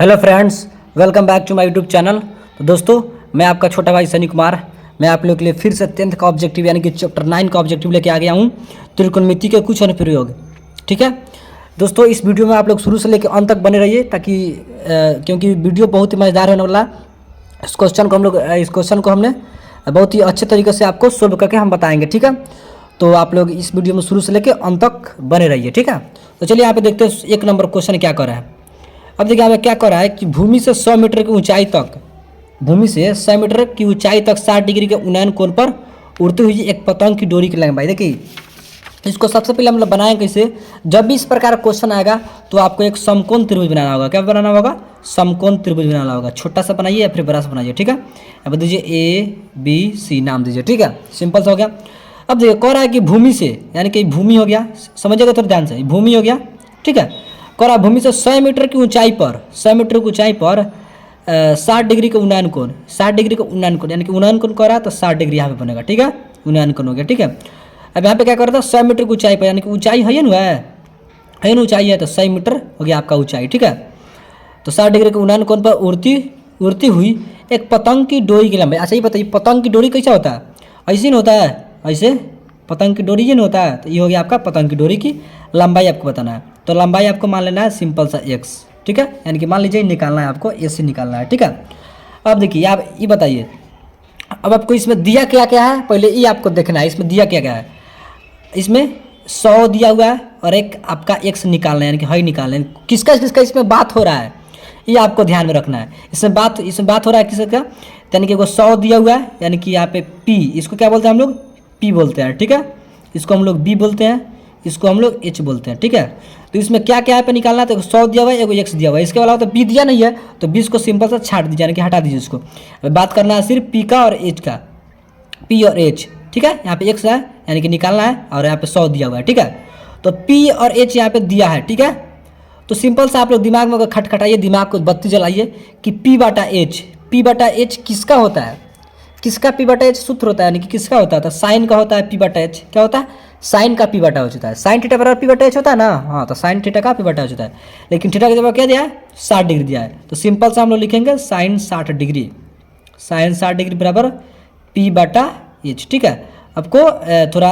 Hello friends, welcome back to my YouTube channel. तो दोस्तों, मैं आपका छोटा भाई सनी कुमार। मैं आप लोगों के लिए फिर से 10th का ऑब्जेक्टिव यानी कि चैप्टर 9 का ऑब्जेक्टिव लेके आ गया हूँ, त्रिकोणमिति के कुछ अनुप्रयोग। ठीक है दोस्तों, इस वीडियो में आप लोग शुरू से लेकर अंत तक बने रहिए ताकि क्योंकि वीडियो बहुत ही मज़ेदार होने वाला। इस क्वेश्चन को हमने बहुत ही अच्छे तरीके से आपको सोल्व करके हम बताएंगे। ठीक है, तो आप लोग इस वीडियो में शुरू से लेकर अंत तक बने रहिए। ठीक है, तो चलिए यहाँ पे देखते हैं एक नंबर क्वेश्चन क्या कर रहा है। अब देखिए हमें क्या कर रहा है कि भूमि से 100 मीटर की ऊंचाई तक 60 डिग्री के उन्नयन कोण पर उड़ती हुई एक पतंग की डोरी की लंबाई। देखिए इसको सबसे पहले हम लोग बनाएंगे कैसे। जब भी इस प्रकार का क्वेश्चन आएगा तो आपको एक समकोण त्रिभुज बनाना होगा। क्या बनाना होगा? समकोण त्रिभुज बनाना होगा। छोटा सा बनाइए या फिर बड़ा सा बनाइए। ठीक है, अब दीजिए ABC नाम दीजिए। ठीक है, सिंपल सा हो गया। अब देखिए कह रहा है कि भूमि से, यानी कि भूमि हो गया, समझिएगा थोड़ा ध्यान से, भूमि हो गया। ठीक है, कह रहा भूमि से 100 मीटर की ऊंचाई पर 60 डिग्री का उन्नयन कोण, 60 डिग्री का उन्नयन कोण, यानी कि उन्नयन कोण कह रहा है तो 60 डिग्री यहाँ पे बनेगा। ठीक है, उन्नयन कोण हो गया। ठीक है, अब यहाँ पे क्या कर रहा था, 100 मीटर की ऊंचाई पर, यानी कि ऊंचाई है ना, ऊंचाई है तो 100 मीटर हो गया आपका ऊंचाई। ठीक है, तो 60 डिग्री के उन्नयन कोण पर उड़ती हुई एक पतंग की डोरी की लंबाई। अच्छा ये बताइए पतंग की डोरी कैसा होता है? ऐसे नहीं होता है, ऐसे पतंग की डोरी ये नहीं होता है। तो ये हो गया आपका पतंग की डोरी की लंबाई आपको बताना है। तो लंबाई आपको मान लेना है सिंपल सा x। ठीक है, यानी कि मान लीजिए निकालना है आपको, ए से निकालना है। ठीक है, अब देखिए आप ये बताइए, अब आपको इसमें दिया क्या क्या है, पहले ये आपको देखना है इसमें दिया क्या क्या है। इसमें 100 दिया हुआ है और एक आपका x निकालना है, यानी कि हई निकालना है। किसका किसका इसमें बात हो रहा है ये आपको ध्यान में रखना है। इसमें बात हो रहा है किसका, यानी कि 100 दिया हुआ है, यानी कि यहाँ पे p, इसको क्या बोलते हैं हम लोग? p बोलते हैं। ठीक है, इसको हम लोग b बोलते हैं, इसको हम लोग h बोलते हैं। ठीक है, तो इसमें क्या क्या है पे निकालना है, तो 100 दिया हुआ है, एगो x दिया हुआ है, इसके अलावा तो b दिया नहीं है, तो 20 को सिंपल सा छाट दीजिए, यानी कि हटा दीजिए इसको। बात करना है सिर्फ p का और h का, p और h। ठीक है, यहाँ पे x है यानी कि निकालना है, और यहाँ पे 100 दिया हुआ है। ठीक है, तो p और h यहाँ पे दिया है। ठीक है, तो सिंपल सा आप लोग दिमाग में खटखटाइए, दिमाग को बत्ती जलाइए कि p बटा h किसका होता है? किसका p बटा h सूत्र होता है, यानी कि किसका होता है? तो साइन का होता है p बटा h। क्या होता है? साइन का p बटा h होता है। साइन थीटा बराबर p बटा h होता है ना। हाँ, तो साइन थीटा का p बटा h होता है, लेकिन थीटा की जगह क्या दिया है? 60 डिग्री दिया है। तो सिंपल सा हम लोग लिखेंगे साइन 60 डिग्री, साइन 60 डिग्री बराबर p बटा h। ठीक है, आपको थोड़ा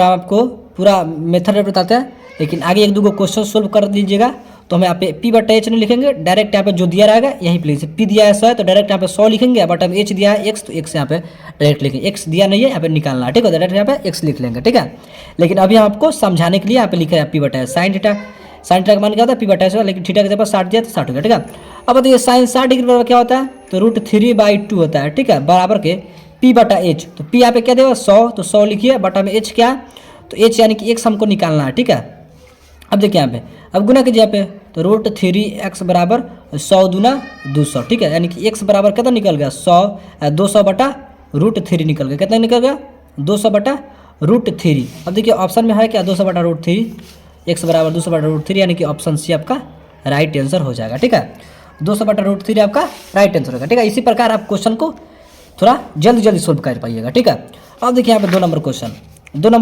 आपको पूरा मेथड बताते हैं, लेकिन आगे एक दो क्वेश्चन सोल्व कर दीजिएगा। तो हम यहाँ पे p बटा h नहीं लिखेंगे, डायरेक्ट यहाँ पे जो दिया रहेगा यहीं पे लिखेंगे। p दिया है 100 तो डायरेक्ट यहाँ पे 100 लिखेंगे, बट हम h दिया है x तो x यहाँ पे डायरेक्ट लिखेंगे। x दिया नहीं है यहाँ पे निकालना है। ठीक है, डायरेक्ट यहाँ पे x लिख लेंगे। ठीक है, लेकिन अभी हम आपको समझाने के लिए यहाँ पे लिखा है p बटा h। साइन थीटा का मान क्या होता है? p बटा h, लेकिन थीटा के जगह 60 दिया तो 60 हो गया। ठीक है, अब बताइए साइन 60 डिग्री बराबर क्या होता है? तो √3/2 होता है। ठीक है, बराबर के p बटा h। तो p यहाँ पे क्या देगा? 100, तो 100 लिखिए, बटा में h क्या? तो h यानी कि x हमको निकालना है। ठीक है, अब देखिए यहाँ पे, अब गुना कीजिए यहाँ पे, तो √3x बराबर 100 दूना 200। ठीक है, यानी कि x बराबर कितना निकल गया? 200 बटा √3 निकल गया। कितना निकल गया? 200 बटा √3। अब देखिए ऑप्शन में है क्या? 200 बटा √3, x बराबर 200 बटा √3, यानी कि ऑप्शन सी आपका राइट आंसर हो जाएगा। ठीक है, 200 बटा √3 आपका राइट आंसर होगा। ठीक है, इसी प्रकार आप क्वेश्चन को थोड़ा जल्दी सोल्व कर पाइएगा। ठीक है, अब देखिए यहाँ पे 2 नंबर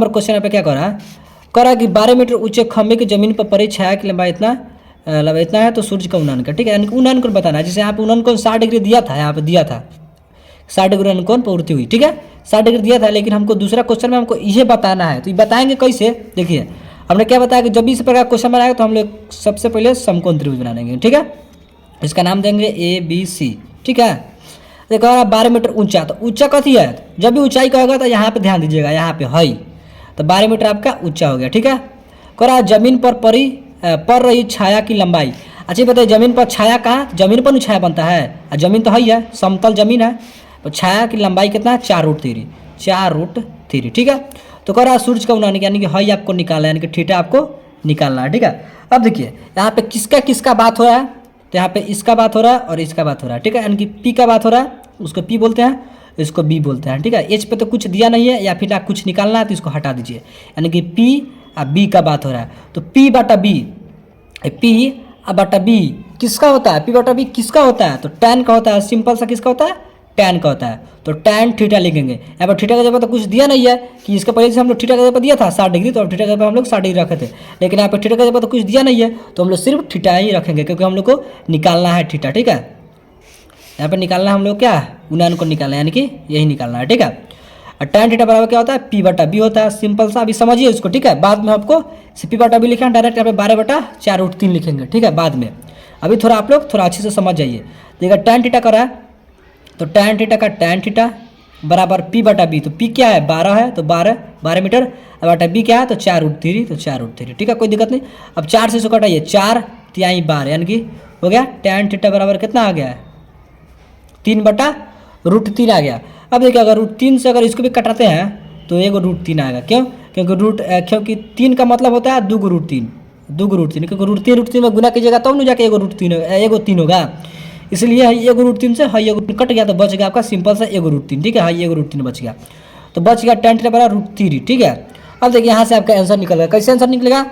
क्वेश्चन यहाँ पे क्या कर रहा है? कह रहा है कि 12 मीटर ऊंचे खंभे की जमीन पर पड़ी छाया की लंबाई इतना है तो सूर्य का उन्नयन का। ठीक है, यानी कि उन्नयन कोण बताना है। जैसे यहाँ पे उन्नयन कोण 60 डिग्री दिया था, यहाँ पे दिया था 60 डिग्री उन्नयन कोण पर उड़ती हुई। ठीक है, 60 डिग्री दिया था, लेकिन हमको दूसरा क्वेश्चन में हमको ये बताना है। तो ये बताएंगे कैसे? देखिए हमने क्या बताया कि जब भी इस प्रकार क्वेश्चन बनाएगा तो हम लोग सबसे पहले समकोण त्रिभुज बना देंगे। ठीक है, इसका नाम देंगे ABC। ठीक है, देखो 12 मीटर ऊंचा, तो ऊंचा कथी है? जब भी ऊंचाई कहेगा तो यहाँ पे ध्यान दीजिएगा, यहाँ पे है, तो 12 मीटर आपका ऊंचा हो गया। ठीक है, कह रहा जमीन पर पड़ रही छाया की लंबाई। अच्छा बताइए जमीन पर छाया कहाँ? जमीन पर नहीं छाया बनता है, और जमीन तो है, समतल जमीन है, तो छाया की लंबाई कितना है? 4√3। ठीक है, तो कह रहा सूर्य का उन्नयन, यानी कि हई आपको निकालना है, यानी कि थीटा आपको निकालना है। ठीक है, अब देखिए यहाँ पे किसका बात हो रहा है? तो यहाँ पे इसका बात हो रहा है और इसका बात हो रहा है। ठीक है, यानी कि p का बात हो रहा है, उसको p बोलते हैं, इसको b बोलते हैं। ठीक है, h पे तो कुछ दिया नहीं है, या फिर आप कुछ निकालना है तो इसको हटा दीजिए, यानी कि p और b का बात हो रहा है। तो p बटा b किसका होता है? p बटा b किसका होता है? तो tan का होता है। सिंपल सा किसका होता है? टैन का होता है, तो टैन थीटा लिखेंगे। यहाँ पर थीटा का जगह तो कुछ दिया नहीं है कि इसका पहले से हम लोग थीटा का जगह दिया था 60 डिग्री, तो थीटा का जगह हम लोग 60 डिग्री रखे थे, लेकिन यहाँ पर थीटा का जगह तो कुछ दिया नहीं है, तो हम लोग सिर्फ थीटा ही रखेंगे क्योंकि हम लोग को निकालना है थीटा। ठीक है, यहाँ पर निकालना है हम लोग क्या, 99 को निकालना है, यानी कि यही निकालना है। ठीक है, और टैन थीटा बराबर क्या होता है, पी बटा बी होता है। सिंपल सा, अभी समझिए इसको। ठीक है, बाद में आपको पी बटा बी लिखना, डायरेक्ट यहाँ पे 12/4√3 लिखेंगे। ठीक है, बाद में, अभी थोड़ा आप लोग थोड़ा अच्छे से समझ जाइए। देखिए टैन थीटा का रहा है, तो टैन थीटा का टैन थीटा बराबर पी बटा बी, तो पी क्या है 12 है, तो 12 मीटर, और बटा बी क्या है तो 4√3, तो 4√3। ठीक है, कोई दिक्कत नहीं। अब 4 से इसको कटाइए, 4 तिहाई 12, यानी कि हो गया टैन थीटा बराबर कितना आ गया है, 3/√3 आ गया। अब देखिए अगर √3 से अगर इसको भी कटाते हैं तो एगो √3 आएगा। क्यों, क्योंकि 3 का मतलब होता है 2 × 3, 2 × 3, क्योंकि √3 में गुना कीजिएगा तब नहीं जाके एगो 3 होगा, इसलिए एगो √3 से हाई एगो कट गया तो बच गया आपका सिंपल सा एगो √3। ठीक है, हाई एगो √3 बच गया, तो बच गया टैन थीटा बराबर √3। ठीक है, अब देखिए यहाँ से आपका आंसर निकलेगा। कैसे आंसर निकलेगा,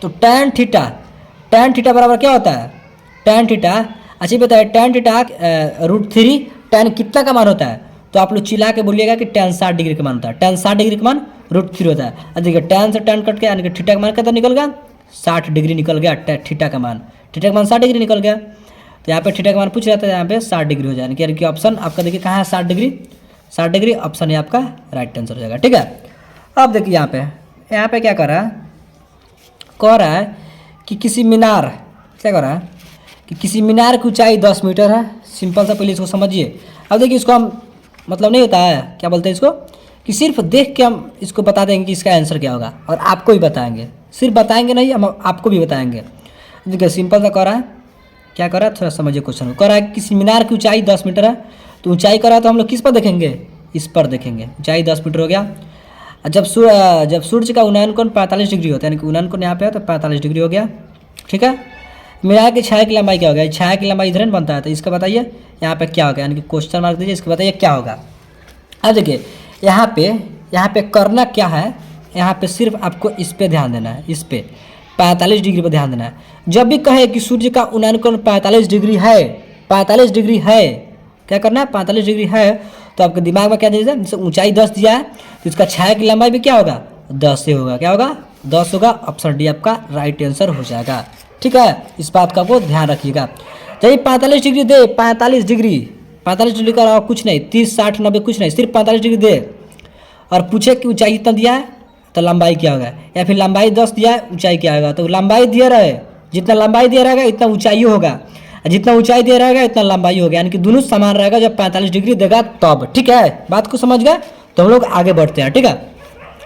तो टैन थीटा बराबर क्या होता है, टैन थीटा, अच्छी बताइए टैन थीटा √3, टैन कितना का मान होता है, तो आप लोग चिल्ला के बोलिएगा कि टैन 60 डिग्री का मान होता है। टैन 60 डिग्री का मान √3 होता है। अब देखिए टैन से टैन कट के यानी कि थीटा का मान कितना निकल गया, 60 डिग्री निकल गया। थीटा का मान 60 डिग्री निकल गया, तो यहाँ पे थीटा का मान पूछ रहा था, यहाँ पे 60 डिग्री हो जाएगा। यानी कि ऑप्शन आपका देखिए कहाँ है 60 डिग्री ऑप्शन है आपका राइट आंसर हो जाएगा। ठीक है, अब देखिए यहाँ पे क्या कह रहा है कि किसी मीनार, क्या कह रहा है कि किसी मीनार की ऊंचाई 10 मीटर है। सिंपल सा, पहले इसको समझिए। अब देखिए इसको हम मतलब नहीं होता है, क्या बोलते हैं इसको, कि सिर्फ देख के हम इसको बता देंगे कि इसका आंसर क्या होगा, और आपको भी बताएंगे, सिर्फ बताएंगे नहीं, हम आपको भी बताएंगे। देखिए सिंपल सा कह रहा है, क्या कर रहा है, थोड़ा समझिए क्वेश्चन को। कह रहा है किसी मीनार की ऊंचाई 10 मीटर है, तो ऊंचाई कर रहा है तो हम लोग किस पर देखेंगे, इस पर देखेंगे। ऊंचाई 10 मीटर हो गया। जब सूर्य का उन्नयन कोण 45 डिग्री होता है, यानी कि उन्नयन कोण यहाँ पे है तो 45 डिग्री हो गया। ठीक है, मीनार की छाया की लंबाई क्या हो गया, छाया की लंबाई इधर बनता है, तो इसका बताइए यहाँ पे क्या होगा, यानी कि क्वेश्चन मार्क दीजिए, इसका बताइए क्या होगा। अब देखिए यहाँ पे करना क्या है, यहाँ पे सिर्फ आपको इस पे ध्यान देना है, इस पे 45 डिग्री पर ध्यान देना है। जब भी कहे कि सूर्य का उन्नयन कोण 45 डिग्री है, 45 डिग्री है, क्या करना है 45 डिग्री है, तो आपके दिमाग में क्या दीजिए, जैसे ऊंचाई 10 दिया है तो इसका छाया की लंबाई भी क्या होगा 10 से होगा, क्या होगा 10 होगा। ऑप्शन डी आपका राइट आंसर हो जाएगा। ठीक है, इस बात का आपको ध्यान रखिएगा। जब 45 डिग्री दे, 45 डिग्री का और कुछ नहीं, 30 60 90 कुछ नहीं, सिर्फ 45 डिग्री दे और पूछे कि ऊंचाई इतना दिया है तो लंबाई क्या होगा, या फिर लंबाई 10 दिया है ऊंचाई क्या होगा, तो लंबाई दिया रहे, जितना लंबाई दिया रहेगा इतना ऊंचाई होगा, जितना ऊंचाई दिया रहेगा इतना लंबाई होगा, यानी कि दोनों समान रहेगा जब 45 डिग्री देगा तब। ठीक है, बात को समझ गए, तो हम लोग आगे बढ़ते हैं। ठीक है,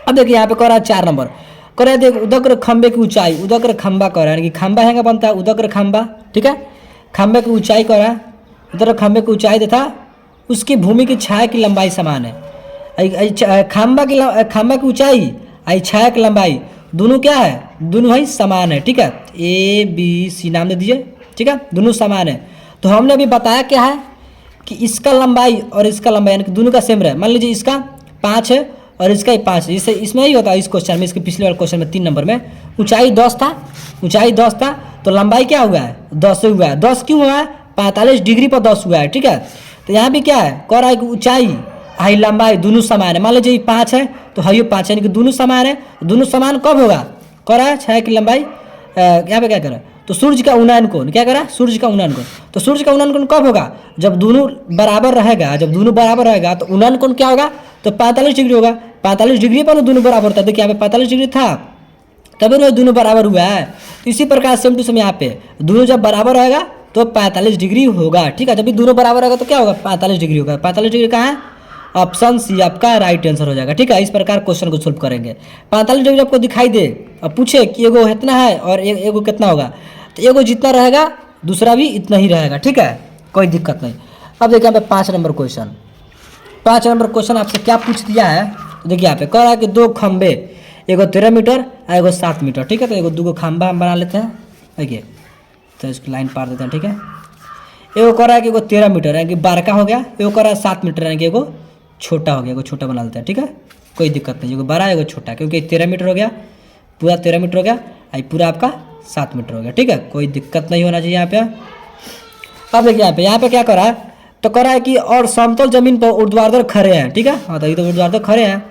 अब देखिए यहाँ पे कह रहा है 4 नंबर, कह रहा है देख उदग्र खंबे की ऊंचाई, उदग्र खंबा कह रहा है, यानी कि खंबा है बनता है उदग्र खंबा। ठीक है, खंबे की ऊंचाई कह रहा है, उदग्र खंबे की ऊंचाई तथा उसकी भूमि की छाया की लंबाई समान है। खंबा की ऊंचाई आई छाया की लंबाई दोनों क्या है, दोनों भाई समान है। ठीक है, ABC नाम दे दीजिए। ठीक है, दोनों समान है। तो हमने अभी बताया क्या है कि इसका लंबाई और इसका लंबाई यानी कि दोनों का सेम रहे। मान लीजिए इसका 5 है और इसका ही 5 है, इससे इसमें ही होता है इस क्वेश्चन में, इसके पिछले वाले क्वेश्चन में 3 नंबर में ऊंचाई 10 था, तो लंबाई क्या हुआ है 10 से हुआ है। 10 क्यों हुआ है, 45 डिग्री पर 10 हुआ है। ठीक है, तो यहाँ भी क्या है कह रहा है कि ऊंचाई हाई लंबाई दोनों समान है। मान लीजिए 5 है तो हाई 5 यानी कि दोनों समान है। दोनों समान कब होगा, कह रहा है छाया की लंबाई, यहाँ पे क्या कर रहा है, तो सूर्य का उन्नयन कोण, क्या करा सूर्य का उन्नयन कोण, तो सूर्य का उन्नयन कोण कब होगा, जब दोनों बराबर रहेगा। जब दोनों बराबर रहेगा तो उन्नयन कोण क्या होगा, तो 45 डिग्री होगा। 45 डिग्री पर दोनों बराबर होता है। देखिए यहाँ पे 45 डिग्री था तभी दोनों बराबर हुआ है। तो इसी प्रकार सेम टू सेम यहाँ पे दोनों जब बराबर रहेगा तो 45 डिग्री होगा। ठीक है, जब भी दोनों बराबर रहेगा तो क्या होगा 45 डिग्री होगा। 45 डिग्री कहाँ है, ऑप्शन सी आपका राइट आंसर हो जाएगा। ठीक है, इस प्रकार क्वेश्चन को सोल्व करेंगे। 45 डिग्री आपको दिखाई दे और पूछे कि एगो इतना है और एगो कितना होगा, तो एगो जितना रहेगा दूसरा भी इतना ही रहेगा। ठीक है, कोई दिक्कत नहीं। अब देखिए यहाँ पे 5 नंबर क्वेश्चन, 5 नंबर क्वेश्चन आपसे क्या पूछ दिया है, तो देखिए यहाँ पे कह रहा है कि 2 खंबे, एगो 13 मीटर और एगो 7 मीटर। ठीक है, तो एगो 2 खंबा हम बना लेते हैं। देखिए तो इसको लाइन पार देते हैं। ठीक है, एगो कह रहा है कि एगो 13 मीटर यानी कि बड़का हो गया, एगो कह रहा है 7 मीटर यानी कि एगो छोटा हो गया, एगो छोटा बना लेते हैं। ठीक है, कोई दिक्कत नहीं, एगो बड़ा एगो छोटा, क्योंकि 13 मीटर हो गया, पूरा 13 मीटर हो गया, पूरा आपका 7 मीटर हो गया। ठीक है, कोई दिक्कत नहीं होना चाहिए यहाँ पे। अब देखिए यहाँ पे क्या कर रहा है, तो कह रहा है कि और समतल जमीन पर ऊर्ध्वाधर खड़े हैं, ठीक है। हाँ तो ये तो ऊर्ध्वाधर खड़े हैं,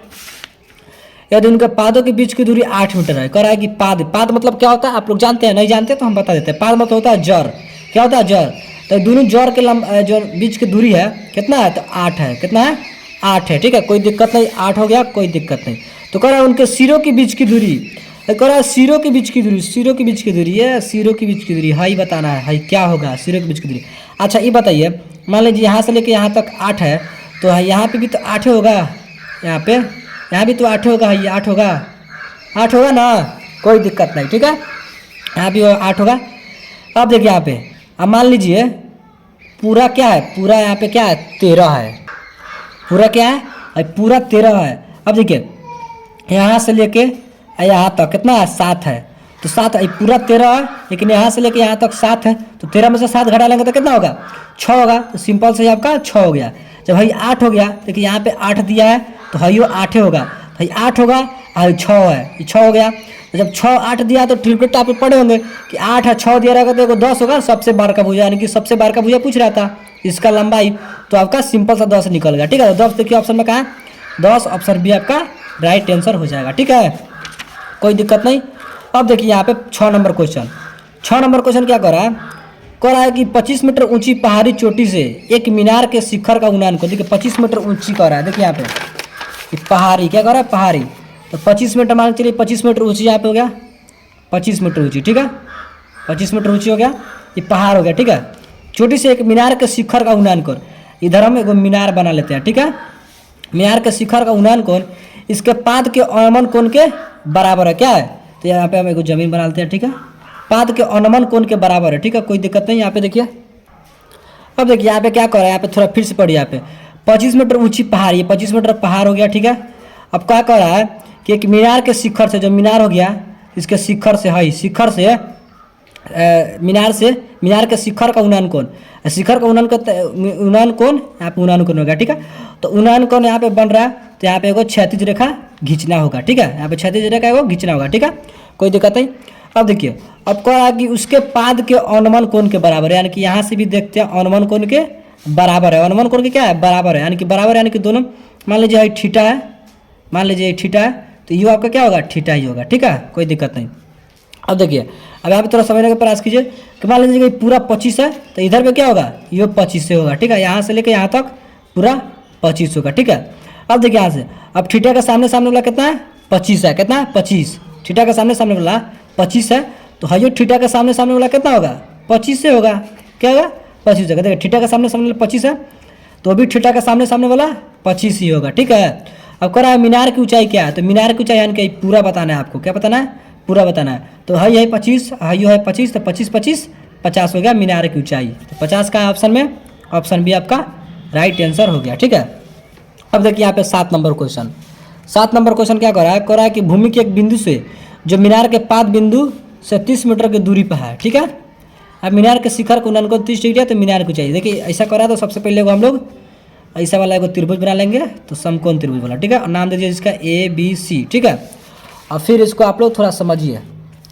यदि उनके पादों के बीच की दूरी 8 मीटर है। कह रहा है कि पाद मतलब क्या होता है, आप लोग जानते हैं, नहीं जानते तो हम बता देते हैं। पाद मतलब होता है जड़, क्या होता है जड़। तो दोनों जड़ के जो बीच की दूरी है कितना है, तो 8 है। कितना है, 8 है, ठीक है, कोई दिक्कत नहीं, 8 हो गया, कोई दिक्कत नहीं। तो कह रहा है उनके सिरों के बीच की दूरी, कह रहा है सिरों के बीच की दूरी, सिरों के बीच की दूरी है, सिरों के बीच की दूरी हाई बताना है, हाई क्या होगा, सिरों के बीच की दूरी। अच्छा ये बताइए, मान लीजिए यहाँ से लेके यहाँ तक 8 है, तो यहाँ पे भी तो 8 होगा, यहाँ भी तो 8 होगा, ये 8 होगा, 8 होगा ना, कोई दिक्कत नहीं, ठीक है, यहाँ भी 8 होगा। अब देखिए यहाँ पे, अब मान लीजिए पूरा क्या है, पूरा यहाँ पे क्या है, 13 है, पूरा क्या है, पूरा 13 है। अब देखिए यहाँ से लेके यहाँ तक कितना है, 7 है, तो 7 है, पूरा 13 है, लेकिन यहाँ से लेके यहाँ तक 7 है, तो 13 में से 7 घटा लेंगे तो कितना होगा, 6 होगा। तो सिंपल से आपका 6 हो गया। जब भाई 8 हो गया, देखिए यहाँ पे 8 दिया है, तो भाई 8 होगा, भाई 8 होगा, और 6 है, ये 6 हो गया। तो जब 6 8 दिया तो ट्रिपलेट आप पढ़े होंगे कि 8 है, 6 दिया रहेगा तो एगो 10 होगा, सबसे बार का भुजा, यानी कि सबसे बार का भुजा पूछ रहा था, इसका लंबाई, तो आपका सिंपल सा 10 निकल गया, ठीक है। 10 देखिए ऑप्शन में कहाँ है, 10, ऑप्शन बी आपका राइट आंसर हो जाएगा, ठीक है, कोई दिक्कत नहीं। अब देखिए यहाँ पे 6 नंबर क्वेश्चन, 6 नंबर क्वेश्चन क्या कर रहा है, कह रहा है कि 25 मीटर ऊंची पहाड़ी चोटी से एक मीनार के शिखर का उन्नयन को, देखिए 25 मीटर ऊंची कह रहा है, देखिए यहाँ पे पहाड़ी क्या कह रहा है, पहाड़ी, तो 25 मीटर मान चलिए, 25 मीटर ऊंची यहाँ पे हो गया, 25 मीटर ऊंची, ठीक है, 25 मीटर ऊंची हो गया, ये पहाड़ हो गया, ठीक है। चोटी से एक मीनार के शिखर का उन्नयन कोण, इधर हम एगो मीनार बना लेते हैं, ठीक है। मीनार के शिखर का उन्नयन कोण इसके पाद के अनमन कोण के बराबर है, क्या है, तो यहाँ पे हम एगो जमीन बना लेते हैं, ठीक है, पाद के अनमन कोण के बराबर है, ठीक है, कोई दिक्कत नहीं। यहाँ पे देखिए, अब देखिए यहाँ पे क्या कर रहा है, यहाँ पे थोड़ा फिर से पढ़िए, यहाँ पे 25 मीटर ऊंची पहाड़, ये 25 मीटर पहाड़ हो गया, ठीक है। अब क्या कर रहा है कि एक मीनार के शिखर से, जो मीनार हो गया इसके शिखर से, है शिखर से मीनार के शिखर का उन्नयन कोण, शिखर का उन्नयन कोण यहाँ पे उन्नयन कोण हो गया, ठीक है। तो उन्नयन कोण यहाँ पे बन रहा है, तो यहाँ पे एगो क्षैतिज रेखा खींचना होगा, ठीक है, यहाँ पे क्षैतिज रेखा एगो खींचना होगा, ठीक है, कोई दिक्कत नहीं। अब देखिए, अब कह रहा है कि उसके पाद के अनुमान कोण के बराबर है, यानी कि यहाँ से भी देखते हैं अनुमान कोण के बराबर है, अनुमान कोण के क्या है, बराबर है, यानी कि बराबर, यानी कि दोनों, मान लीजिए थीटा है, मान लीजिए थीटा है, तो यू आपका क्या होगा, थीटा ही होगा, ठीक है, कोई दिक्कत नहीं। अब देखिए, अब यहाँ पे थोड़ा समझने का प्रयास कीजिए कि मान लीजिए कि पूरा 25 है, तो इधर पे क्या होगा, ये 25 से होगा, ठीक है, यहाँ से लेकर यहाँ तक पूरा 25 होगा, ठीक है। अब देखिए यहाँ से, अब थीटा का सामने वाला कितना है, 25 है, कितना है, 25, थीटा का सामने वाला 25 है, तो हाइयो थीटा का सामने वाला कितना होगा, 25 से होगा, क्या होगा, 25 होगा। देखिए थीटा का सामने वाला 25 है, तो भी थीटा का सामने वाला 25 ही होगा, ठीक है। अब कह रहा है मीनार की ऊंचाई क्या है, तो मीनार की ऊंचाई यानी कि पूरा बताना है आपको, क्या बताना है, पूरा बताना है। तो हाई है 25, हाइयो है 25, तो 25 25 50 हो गया मीनार की ऊंचाई, तो 50 का ऑप्शन में, ऑप्शन बी आपका राइट आंसर हो गया, ठीक है। अब देखिए यहाँ पे 7 नंबर क्वेश्चन, 7 नंबर क्वेश्चन क्या कर रहा है, कह रहा है कि भूमि के एक बिंदु से जो मीनार के पाद बिंदु से 30 मीटर की दूरी पर है, ठीक है। अब मीनार के शिखर को उन्नयन को 30 डिग्री है, तो मीनार को चाहिए। देखिए ऐसा कर रहा है, तो सबसे पहले हम लोग ऐसा वाला एगो त्रिभुज बना लेंगे, तो समकोण त्रिभुज वाला, ठीक है, और नाम दे दीजिए इसका ABC, ठीक है। और फिर इसको आप लोग थोड़ा समझिए,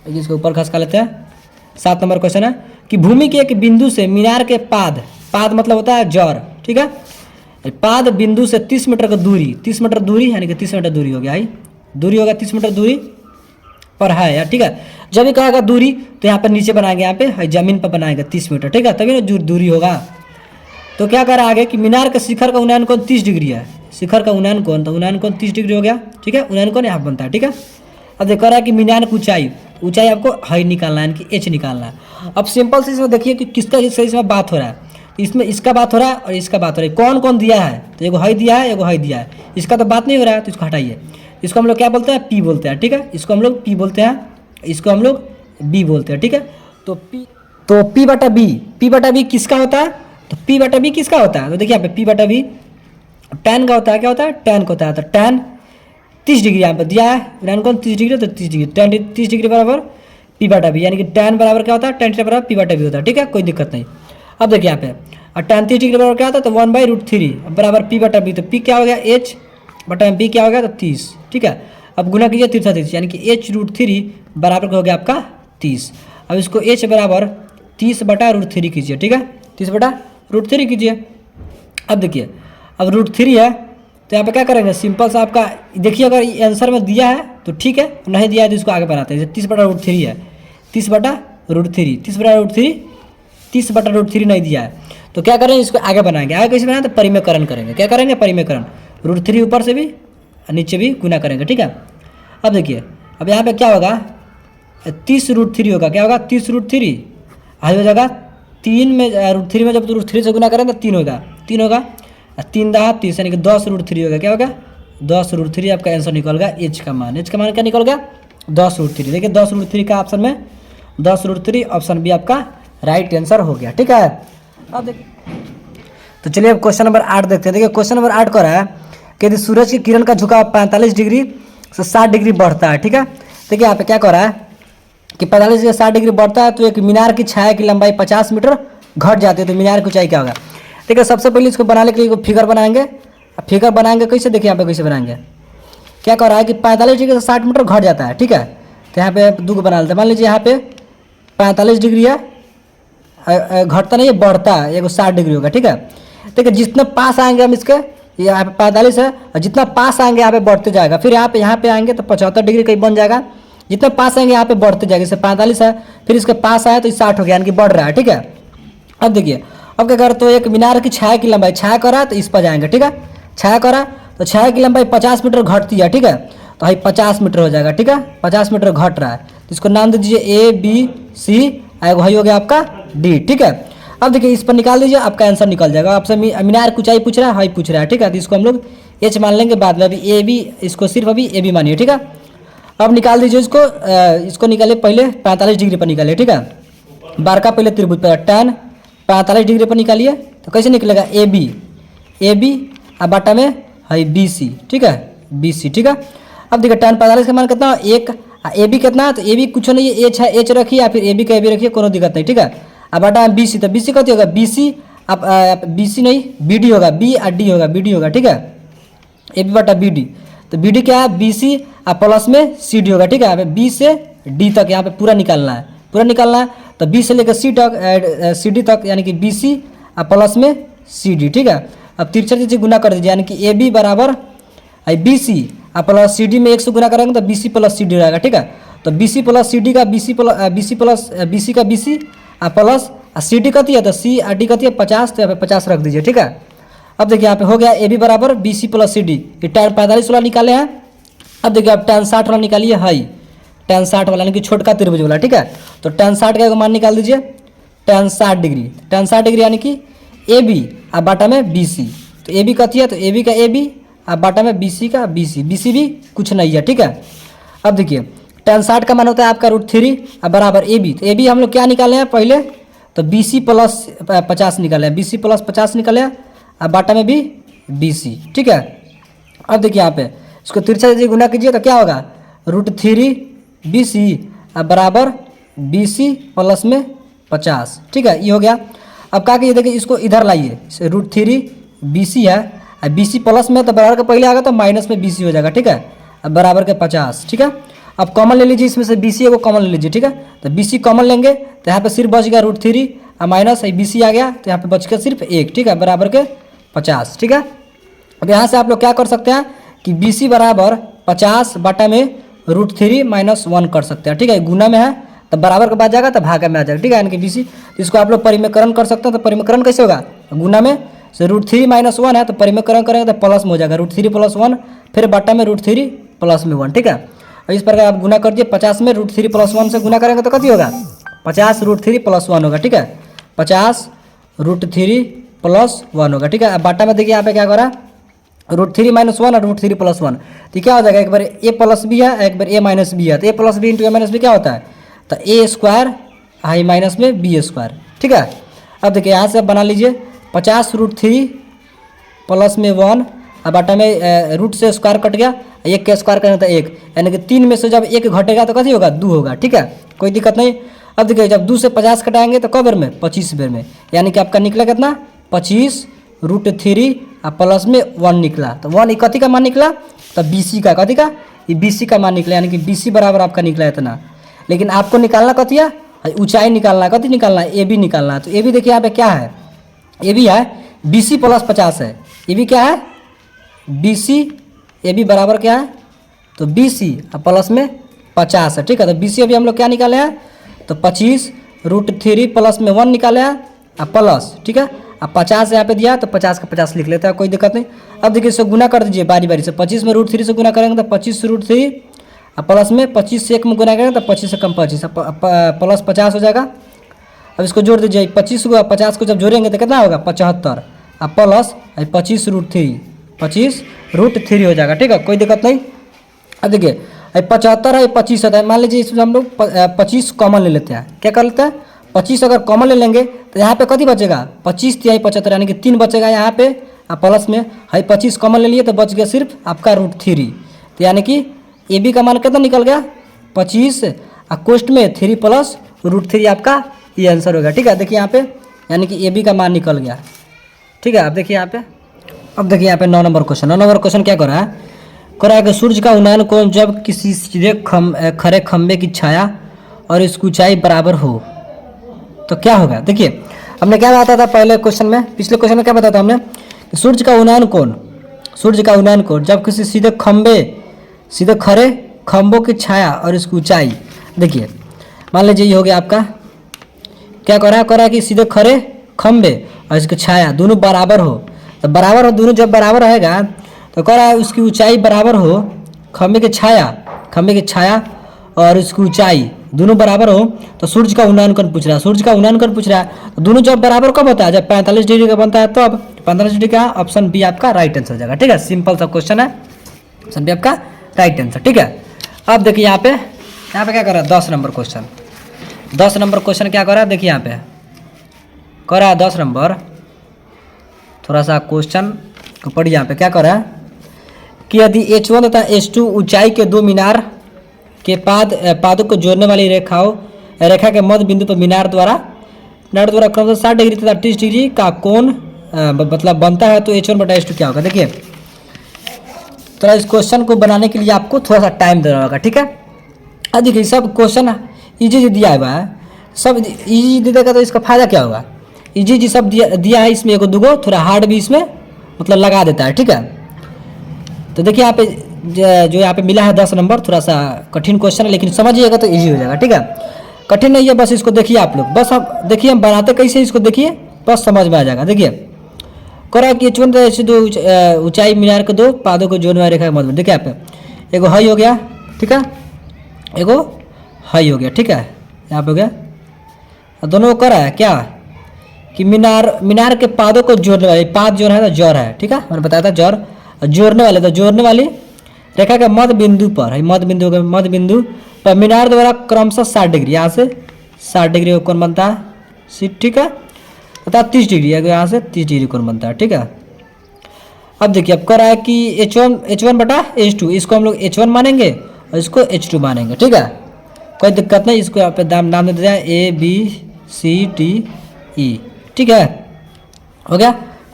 इसके ऊपर खसका लेते हैं। 7 नंबर क्वेश्चन है कि भूमि के एक बिंदु से मीनार के पाद मतलब होता है जड़, ठीक है, पाद बिंदु से 30 मीटर की दूरी, 30 मीटर दूरी यानी कि 30 मीटर दूरी हो गया, है दूरी होगा 30 मीटर दूरी पर है यार, ठीक है। जब भी कहेगा दूरी, तो यहाँ पर नीचे बनाएंगे, यहाँ पे जमीन पर बनाएंगे 30 मीटर, ठीक है, तभी ना दूरी होगा। तो क्या कर रहा है आगे कि मीनार के शिखर का उन्नयन कोण 30 डिग्री है, शिखर का उन्नयन कोण, तो उन्नयन कोण 30 डिग्री हो गया, ठीक है, उन्नयन कोण यहाँ बनता है, ठीक है। अब देख रहा है कि मीनार की ऊंचाई आपको हाई निकालना है, यानी कि एच निकालना है। अब सिंपल से इसमें देखिए कि किसका इसमें बात हो रहा है, इसमें इसका बात हो रहा है और इसका बात हो रहा है, कौन कौन दिया है, तो एगो हाई दिया है, एगो हाई दिया है, इसका तो बात नहीं हो रहा है, तो इसको हटाइए। इसको हम लोग क्या बोलते हैं, पी बोलते हैं, ठीक है, इसको हम लोग पी बोलते हैं, इसको हम लोग बी बोलते हैं, ठीक है। तो पी बटा बी किसका होता है, तो पी बटा बी किसका होता है, तो देखिए यहाँ पे पी बटा बी टैन का होता है, क्या होता है, टैन का होता है। तो टैन 30 डिग्री यहाँ पर दिया है, टैन कौन 30 डिग्री, तो 30 डिग्री, टैन 30 डिग्री बराबर पी बटा बी, यानी कि टैन बराबर क्या होता है, टैन बराबर पी बटा बी होता है, ठीक है, कोई दिक्कत नहीं। अब देखिए यहाँ पे, और टैन 30 डिग्री बराबर क्या होता है, तो 1/√3 बराबर पी बटा बी, तो पी क्या हो गया, एच बटा बी क्या हो गया, तो 30, ठीक है। अब गुना कीजिए 30 यानी कि h√3 बराबर हो गया आपका 30। अब इसको h बराबर 30 बटा √3 कीजिए, ठीक है, 30 बटा √3 कीजिए, अब देखिए, अब √3 है तो यहाँ पे क्या करेंगे, सिंपल सा आपका देखिए, अगर आंसर में दिया है तो ठीक है, नहीं दिया है तो इसको आगे बनाते हैं। 30/√3 है, 30/√3, 30/√3, 30/√3 नहीं दिया है तो क्या करेंगे, इसको आगे बनाएंगे। आगे कैसे बनाएंगे, तो परिमेयकरण करेंगे। क्या करेंगे, परिमेयकरण, √3 ऊपर से भी नीचे भी गुना करेंगे, ठीक है। अब देखिए, अब यहाँ पे क्या होगा, 30√3 होगा, क्या होगा, 30√3 आज हो जाएगा 3 में, √3 में जब √3 से गुना करें तो 3 होगा, 3 होगा, 3 दहा 30 यानी कि 10√3 होगा, क्या होगा, 10√3 आपका आंसर निकल गया। एच का मान क्या निकल गया, 10√3। देखिए 10√3 का ऑप्शन में 10√3 ऑप्शन बी आपका राइट आंसर हो गया, ठीक है। अब देखिए, तो चलिए अब क्वेश्चन नंबर 8 देखते हैं। देखिए क्वेश्चन नंबर 8 कर रहा है कि यदि सूरज की किरण का झुकाव 45 डिग्री से 60 डिग्री बढ़ता है, ठीक है। देखिए यहाँ पे क्या कर रहा है कि 45 से 60 डिग्री बढ़ता है तो एक मीनार की छाया की लंबाई 50 मीटर घट जाती है, तो मीनार की ऊंचाई क्या होगा। देखिए सबसे पहले इसको बनाने के लिए फिगर बनाएंगे। फिगर बनाएंगे कैसे, देखिए यहाँ पे कैसे बनाएंगे, क्या कर रहा है कि 45 डिग्री से 60 मीटर घट जाता है, ठीक है। तो यहाँ पे दो बना लेते हैं। मान लीजिए यहाँ पे 45 डिग्री है, घटता नहीं है, बढ़ता है, एक 60 डिग्री होगा, ठीक है। देखिए जितने पास आएंगे हम इसके, यहाँ पे 45 है और जितना पास आएंगे यहाँ पे बढ़ते जाएगा। फिर यहाँ पे आएंगे तो 75 डिग्री कहीं बन जाएगा। जितना पास आएंगे यहाँ पे बढ़ते जाएगा। जैसे 45 है, फिर इसके पास आया तो 60 हो गया, यानी कि बढ़ रहा है, ठीक है। अब देखिए, अब क्या कर, तो एक मीनार की छाया की लंबाई, छाया करा तो इस पर जाएंगे, ठीक है। छाया करा तो छाया की लंबाई 50 मीटर घटती है, ठीक है। तो भाई 50 मीटर हो जाएगा, ठीक है, 50 मीटर घट रहा है तो इसको नाम दे दीजिए ए बी सी, वही हो गया आपका डी, ठीक है। अब देखिए इस पर निकाल दीजिए, आपका आंसर निकल जाएगा। आपसे मीनार की ऊंचाई पूछ रहा है, हाई पूछ रहा है, ठीक है। तो इसको हम लोग एच मान लेंगे बाद में, अभी ए बी, इसको सिर्फ अभी ए बी मानिए, ठीक है। अब निकाल दीजिए इसको निकालिए, पहले 45 डिग्री पर निकालिए, ठीक है। बार का पहले त्रिभुज पर tan 45 डिग्री पर निकालिए तो कैसे निकलेगा, ए बी और बाटा में है बी सी, ठीक है, बी सी, ठीक है। अब देखिए tan 45 का मान कितना, 1, ए बी कितना है, तो ए बी कुछ नहीं है, एच है, एच रखिए या फिर ए बी का ए बी रखिए, कोनो दिक्कत नहीं, ठीक है। अब बाटा बी सी, तो बी सी कती होगा, बी सी, अब बी सी नहीं बी डी होगा, बी और डी होगा, बी डी होगा, ठीक है। ए बी बटा बी डी, तो बी डी क्या है, बी सी और प्लस में सी डी होगा, ठीक है। बी से डी तक यहाँ पे पूरा निकालना है, पूरा निकालना है। तो बी से लेकर सी तक, सी डी तक, यानी कि बी सी और प्लस में सी डी, ठीक है। अब तिरछा से गुना कर दीजिए, यानी कि ए बी बराबर बी सी और प्लस सी डी में 1 से गुना करेंगे तो B C plus C D रहेगा, ठीक है। तो B C plus C D का B C plus B C का बी सी और प्लस सी डी कती है, तो सी और डी कती है 50, तो यहाँ पे 50 रख दीजिए, ठीक है। अब देखिए यहाँ पे हो गया ए बी बराबर B C plus C D, ये tan 45 वाला निकाले हैं। अब देखिए आप tan 60 वाला निकालिए, हाई tan 60 वाला यानी कि छोटका त्रिभुज वाला, ठीक है। तो tan 60 का मान निकाल दीजिए, tan 60 डिग्री, tan 60 डिग्री यानी कि ए बी और बाटा में बी सी, तो ए बी कती है, तो ए बी का ए बी और बाटा में बी सी का बी सी, बी सी भी कुछ नहीं है, ठीक है। अब देखिए tan 60 का मान होता है आपका √3 और बराबर ए बी, तो ए बी हम लोग क्या निकाले हैं पहले, तो बी सी प्लस 50 निकाले हैं, बी सी प्लस 50 निकाले हैं और बाटा में भी बी सी, ठीक है। अब देखिए यहाँ पे इसको तिरछा से गुना कीजिए तो क्या होगा, √3 बी सी बराबर बी सी प्लस में 50, ठीक है, ये हो गया। अब क्या कीजिए, देखिए इसको इधर लाइए, √3 बी सी है और बी सी प्लस में तो बराबर के पहले आएगा तो माइनस में बी सी हो जाएगा, ठीक है, अब बराबर के 50, ठीक है। अब कॉमन ले लीजिए, इसमें से बी सी को कॉमन ले लीजिए, ठीक है। तो बी सी कॉमन लेंगे तो यहाँ पे सिर्फ बच गया √3 और माइनस बी सी आ गया, तो यहाँ पे बच गया सिर्फ 1, ठीक है, बराबर के 50, ठीक है। अब यहाँ से आप लोग क्या कर सकते हैं कि बी सी बराबर 50 बाटा में √3 - 1 कर सकते हैं, ठीक है। गुना में है तो बराबर के बाद जाएगा तो भागा में आ जाएगा, ठीक है, यानी कि बी सी। तो इसको आप लोग परिमेयकरण कर सकते हैं। तो परिमेयकरण कैसे होगा, गुना में से √3 - 1 है तो परिमेयकरण करेंगे तो प्लस में हो जाएगा, √3 + 1 फिर बाटा में √3 + में 1, ठीक है। और इस प्रकार आप गुना कर दिए, 50 में √3 + 1 से गुना करेंगे तो कती होगा, 50 √3 + 1 होगा, ठीक है, 50 √3 + 1 होगा, ठीक है। अब बाटा में देखिए यहाँ पे क्या करा, √3 - 1 और √3 + 1, तो क्या हो जाएगा, एक बार ए प्लस बी है, एक बार ए माइनस बी है, तो ए प्लस बी इंटू ए माइनस बी क्या होता है, तो ए स्क्वायर हाई माइनस में बी स्क्वायर, ठीक है। अब देखिए यहाँ से बना लीजिए 50 √3 + में 1 और बाटा में रूट से स्क्वायर कट गया, 1 का स्क्वायर करना था 1, यानी कि 3 में से जब 1 घटेगा तो कथी होगा, 2 होगा, ठीक है, कोई दिक्कत नहीं। अब देखिए जब 2 से 50 कटाएंगे तो कब बेर में, 25 बेर में, यानी कि आपका निकला कितना, 25 √3 और प्लस में 1 निकला, तो 1 कथी का मान निकला, तो बी सी का, कथी का, ये बी सी का मान निकला, यानी कि बी सी बराबर आपका निकला इतना। लेकिन आपको निकालना कथी है, ऊंचाई निकालना है, कथी निकालना है, ए बी निकालना है। तो ए बी देखिए यहाँ पे क्या है, ए बी है BC प्लस 50 है, ये भी क्या है BC, ये भी बराबर क्या है तो BC प्लस में 50 है, ठीक है। तो BC अभी हम लोग क्या निकाले हैं तो 25√3 प्लस में 1 निकाले हैं प्लस, ठीक है। अब 50 यहाँ पे दिया तो 50 का 50 लिख लेते हैं, कोई दिक्कत नहीं। अब देखिए इसको गुना कर दीजिए बारी बारी से, 25 में √3 से गुना करेंगे तो 25√3 प्लस में 25 से 1 में गुना करेंगे तो 25 से कम 25 प्लस 50 हो जाएगा। अब इसको जोड़ दीजिए, 25 को 50 को जब जोड़ेंगे तो कितना होगा 75 प्लस 25√3 हो जाएगा, ठीक है, कोई दिक्कत नहीं। अब देखिए 75 है 25 होता है, मान लीजिए इसमें हम लोग 25 कॉमन ले लेते हैं, क्या कर लेते हैं 25 अगर कॉमन ले लेंगे तो यहाँ पे कति बचेगा 25 × 75 यानी कि 3 बचेगा यहाँ पे प्लस में है 25 कॉमन ले लिए तो बच गया सिर्फ आपका √3, तो यानी कि ए बी का मान कितना निकल गया 25 कोष्ट में 3 प्लस √3 आपका ये आंसर होगा, ठीक है। देखिए यहाँ पे यानी कि ए बी का मान निकल गया, ठीक है। अब देखिए यहाँ पे, अब देखिए यहाँ पे 9 नंबर क्वेश्चन, 9 नंबर क्वेश्चन क्या कर रहा है कि सूर्य का उन्नयन कोण जब किसी सीधे खड़े खंबे की छाया और इसकी ऊंचाई बराबर हो तो क्या होगा। देखिए हमने क्या बताया था पहले क्वेश्चन में, पिछले क्वेश्चन में क्या बताया था हमने कि सूर्य का उन्नयन कोण जब किसी सीधे खड़े खंभों की छाया और इसकी ऊंचाई, देखिए मान लीजिए ये हो गया आपका, क्या कर रहा है कि सीधे खड़े खंभे और इसकी छाया दोनों बराबर हो, तो बराबर हो दोनों जब बराबर रहेगा तो कह रहा है उसकी ऊंचाई बराबर हो, खंभे की छाया और उसकी ऊंचाई दोनों बराबर हो तो सूर्य का उन्नयन कोण पूछ रहा है, तो दोनों जब बराबर कब होता है जब 45 डिग्री का बनता है, तो अब 45 डिग्री का ऑप्शन बी आपका राइट आंसर हो जाएगा, ठीक है। सिंपल सा क्वेश्चन है, ऑप्शन बी आपका राइट आंसर, ठीक है। अब देखिए यहाँ पे क्या कर रहा है 10 नंबर क्वेश्चन, 10 नंबर क्वेश्चन क्या कर रहा है, देखिए यहाँ पे कर रहा है 10 नंबर, थोड़ा सा क्वेश्चन को पढ़िए। यहाँ पे क्या कर रहा है कि यदि H1 तथा H2 ऊंचाई के दो मीनार के पादों को जोड़ने वाली रेखा के मध्य बिंदु पर मीनार द्वारा क्रमशः 60 डिग्री तथा 30 डिग्री का कोण मतलब बनता है, तो H1 बटा H2 क्या होगा। देखिए तो इस क्वेश्चन को बनाने के लिए आपको थोड़ा सा टाइम देना होगा, ठीक है। अब देखिए सब क्वेश्चन इजी दिया हुआ है, सब इजी दे देगा तो इसका फायदा क्या होगा, इजी सब दिया है, इसमें एगो दूगो थोड़ा हार्ड भी इसमें मतलब लगा देता है, ठीक है। तो देखिए यहाँ पे जो यहाँ पे मिला है 10 नंबर, थोड़ा सा कठिन क्वेश्चन है लेकिन समझिएगा तो इजी हो जाएगा, ठीक है। कठिन नहीं है, बस इसको देखिए आप लोग, बस आप देखिए हम बनाते कैसे इसको देखिए, बस समझ में आ जाएगा। देखिए करा कि H1 ऐसे दो ऊंचाई मीनार के दो पादों को जोड़ने वाली रेखा के मध्य में, देखिए यहाँ पे एगो हाई हो गया, ठीक है, एगो हाई हो गया, ठीक है, यहाँ पे हो गया, दोनों को करा है क्या कि मीनार के पादों को जोड़ने वाले, पाद जो है ना जड़ है, ठीक है, मैंने बताया था जड़, जोड़ने वाले, तो जोड़ने वाली रेखा के मध्य बिंदु पर है, मध्य बिंदु पर मीनार द्वारा क्रमशः 60 डिग्री, यहाँ से 60 डिग्री का कोण बनता है, ठीक है, तथा 30 डिग्री यहाँ से 30 डिग्री कोण बनता है, ठीक है। अब देखिए अब कह रहा है कि H1 बटा H2, इसको हम लोग H1 मानेंगे और इसको H2 मानेंगे, ठीक है, कोई दिक्कत नहीं। इसको यहाँ पे नाम दे दिया ABCDE, ठीक है, हो गया,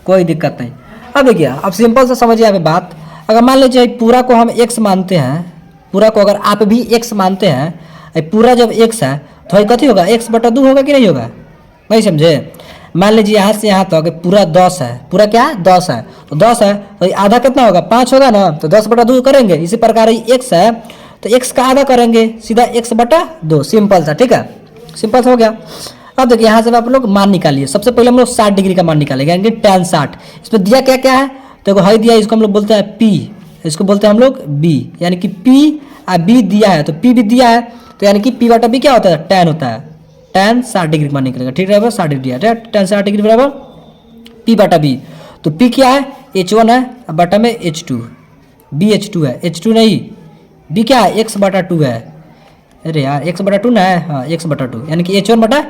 कोई दिक्कत नहीं। अब देखिए अब सिंपल से समझिए यहाँ पे बात, अगर मान लीजिए पूरा को हम x मानते हैं, पूरा को अगर आप भी x मानते हैं, पूरा जब x है तो कथी होगा x बटा 2 होगा कि नहीं होगा, नहीं समझे। मान लीजिए यहाँ से यहाँ तक पूरा 10 है, पूरा क्या है 10 है, तो 10 है तो आधा कितना होगा 5 होगा ना, तो 10 बटा 2 करेंगे। इसी प्रकार x है तो x का आधा करेंगे, सीधा x बटा 2, सिंपल सा, ठीक है, सिंपल सा हो गया। अब देखिए यहाँ से आप लोग मान निकालिए, सबसे पहले हम लोग 60 डिग्री का मान निकालेंगे, यानी tan 60। इसमें दिया क्या क्या है, तो हाई दिया, इसको हम लोग बोलते हैं P, इसको बोलते हैं हम लोग B, यानी कि P और B दिया है तो P भी दिया है, तो यानी कि P बटा B क्या होता है tan होता है, tan 60 डिग्री का मान निकलेगा, ठीक है, 60 डिग्री है, tan 60 डिग्री बराबर P बटा B, तो P क्या है H1 है बटा में H2, B H2 है, H2 नहीं, B क्या है x बटा 2 है, अरे यार x बटा 2 ना है, हाँ x बटा 2, यानी कि H1 बटा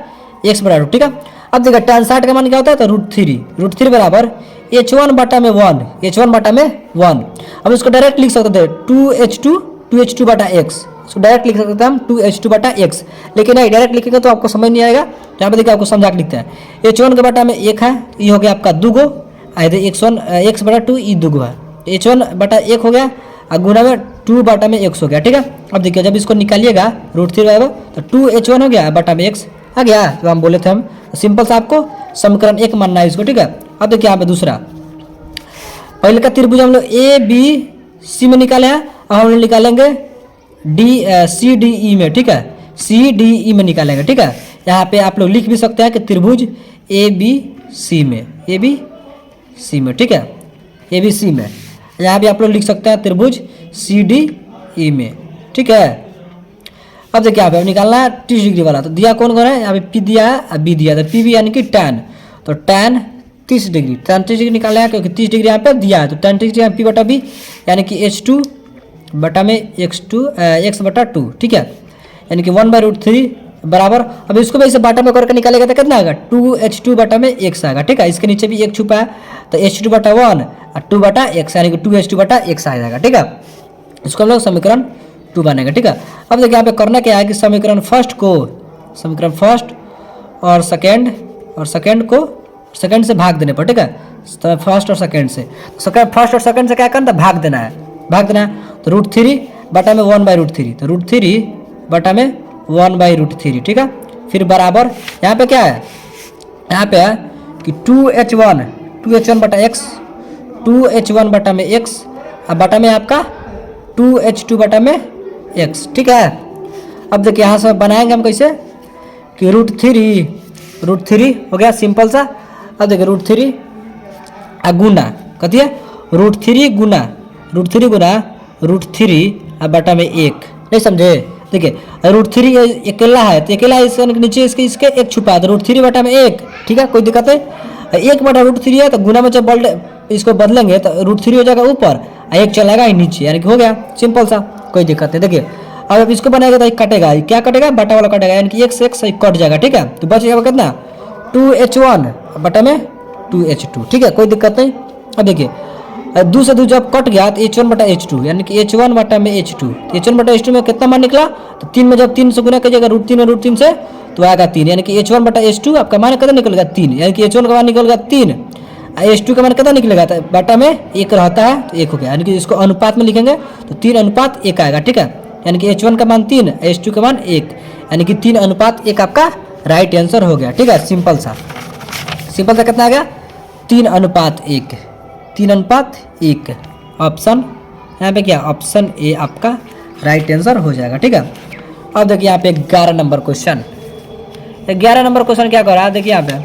x बटा 2, ठीक है। अब देखिए tan 60 का मान क्या होता है, तो √3 बराबर H1 बटा में 1, H1 बटा में 1। अब इसको डायरेक्ट लिख सकते थे 2H2 बटा x, इसको डायरेक्ट लिख सकते हैं हम 2H2 बटा x, लेकिन नहीं डायरेक्ट लिखेंगे तो आपको समझ नहीं आएगा, यहाँ पे देखिए आपको समझा के लिखते हैं। H1 के बटा में 1 है, ये हो गया आपका 2 गो, x बटा 2 ये 2 गो है, H1 बटा 1 हो गया और गुना में 2 बटा में x हो गया, ठीक है। अब देखिए जब इसको निकालिएगा √3 बराबर तो 2H1 हो गया बटा में x आ गया, जो हम बोले थे हम, सिंपल सा आपको समीकरण 1 मानना है इसको, ठीक है। अब देखिए यहाँ पे दूसरा, पहले का त्रिभुज हम लोग ए बी सी में निकाले हैं, अब हम लोग निकालेंगे सी डी ई में, ठीक है, सी डी ई में निकालेंगे, ठीक है। यहाँ पे आप लोग लिख भी सकते हैं कि त्रिभुज ए बी सी में, ए बी सी में, ठीक है, ए बी सी में। यहाँ भी आप लोग लिख सकते हैं त्रिभुज सी डी ई में, ठीक है। अब देखिए यहाँ पे निकालना है 30 डिग्री वाला, तो दिया कौन कौन है, यहाँ पे पी दिया है और बी दिया, तो पी भी यानी कि tan, तो tan 30 डिग्री, tan 30 डिग्री निकालना है क्योंकि 30 डिग्री यहाँ पे दिया है, तो tan 30 डिग्री पी बटा बी यानी कि H2 बटा में x बटा 2, ठीक है, यानी कि 1/√3 बराबर। अब इसको भी ऐसे बाटा में करके निकालेगा तो कितना आएगा, 2H2 बटा में x आएगा, ठीक है। इसके नीचे भी एक छुपा है तो H2 बटा 1 और 2 बटा x यानी कि 2H2 बटा x आ जाएगा, ठीक है। इसको हम लोग समीकरण 2 बनेगा, ठीक है। अब देखिए यहाँ पे करना क्या है कि समीकरण फर्स्ट और सेकंड को सेकंड से भाग देने पर, ठीक है, तो फर्स्ट और सेकंड से, फर्स्ट और सेकंड से क्या करना है, भाग देना है, तो √3 बटा में 1/√3, तो √3 बटा में 1/√3, ठीक है। फिर बराबर यहाँ पे क्या है, यहाँ पे है कि 2H1 बटा x, 2H1 बटा में x और बटा में आपका 2H2 बटा में x, ठीक है। अब देखिए यहाँ से बनाएंगे हम कैसे कि √3 हो गया सिंपल सा। अब देखिए √3 गुना कथी है, √3 गुना √3 और बटा में 1, नहीं समझे। देखिए √3 अकेला है तो अकेला इसके नीचे इसके एक छुपा है, तो √3 बटा में 1, ठीक है, कोई दिक्कत नहीं। 1 बटा √3 है तो गुना में जब इसको बदलेंगे तो √3 हो जाएगा ऊपर और 1 चलेगा ही नीचे, यानी कि हो गया सिंपल सा, कोई दिक्कत नहीं। देखिए अब इसको बनाएगा तो कटेगा, क्या कटेगा, बटा वाला कटेगा, यानी कि x कट जाएगा, ठीक है। तो बच जाएगा कितना, 2H1 बटा में 2H2, ठीक है, कोई दिक्कत नहीं। अब देखिए 2 से 2 जब कट गया तो H1 बटा H2 यानी कि H1 बटा में H2, तो H1 बटा H2 में कितना मान निकला, तो 3 में जब 3 से गुना कीजिएगा √3 और √3 से तो आएगा 3, यानी कि H1 बटा H2 आपका मान कितना निकलेगा 3, यानी कि H1 का मान निकलेगा 3, H2 का मान कितना निकलेगा, तो बटा में 1 रहता है तो 1 हो गया, यानी कि इसको अनुपात में लिखेंगे तो 3:1 आएगा, ठीक है। यानी कि H1 का मान 3, H2 का मान 1, यानी कि 3:1 आपका राइट आंसर हो गया, ठीक है। सिंपल सा कितना आ गया, 3:1 ऑप्शन यहाँ पे क्या, ऑप्शन ए आपका राइट आंसर हो जाएगा, ठीक है। अब देखिए यहाँ पे 11 नंबर क्वेश्चन क्या कर रहा है, देखिए यहाँ पे कह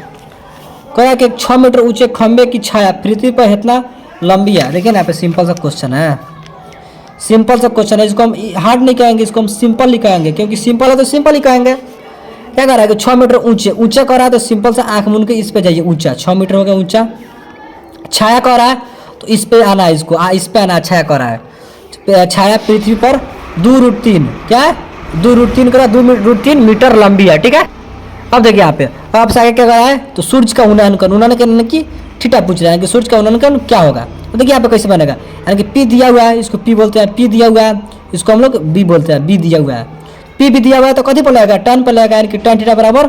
रहा है कि 6 मीटर ऊंचे खंबे की छाया पृथ्वी पर इतना लंबी है। देखिए यहाँ पे सिंपल सा क्वेश्चन है, इसको हम हार्ड नहीं कहेंगे, इसको हम सिंपल ही कहेंगे, क्योंकि सिंपल है तो सिंपल ही कहेंगे। क्या कर रहा है कि 6 मीटर ऊंचा कर रहा है तो सिंपल सा आंख मूंद के इस पे जाइए, ऊंचा 6 मीटर हो गया ऊंचा। छाया कर रहा है तो इस पे आना है, इसको इस पे आना, छाया कर रहा है, छाया पृथ्वी पर 2√3 क्या है, 2√3 करा 2√3 मीटर लंबी है, ठीक है। अब देखिए यहाँ पे अब से आगे क्या कर रहा है, तो सूर्य का उन्नयन की थीटा पूछ रहा है कि सूर्य का उन्नयन क्या होगा। तो देखिए यहाँ पे कैसे बनेगा, यानी कि P दिया हुआ है, इसको P बोलते हैं, P दिया हुआ है, इसको हम लोग B बोलते हैं, B दिया हुआ है, P भी दिया हुआ है तो कथी पर लगेगा, tan पर लगेगा, यानी कि tan थीटा बराबर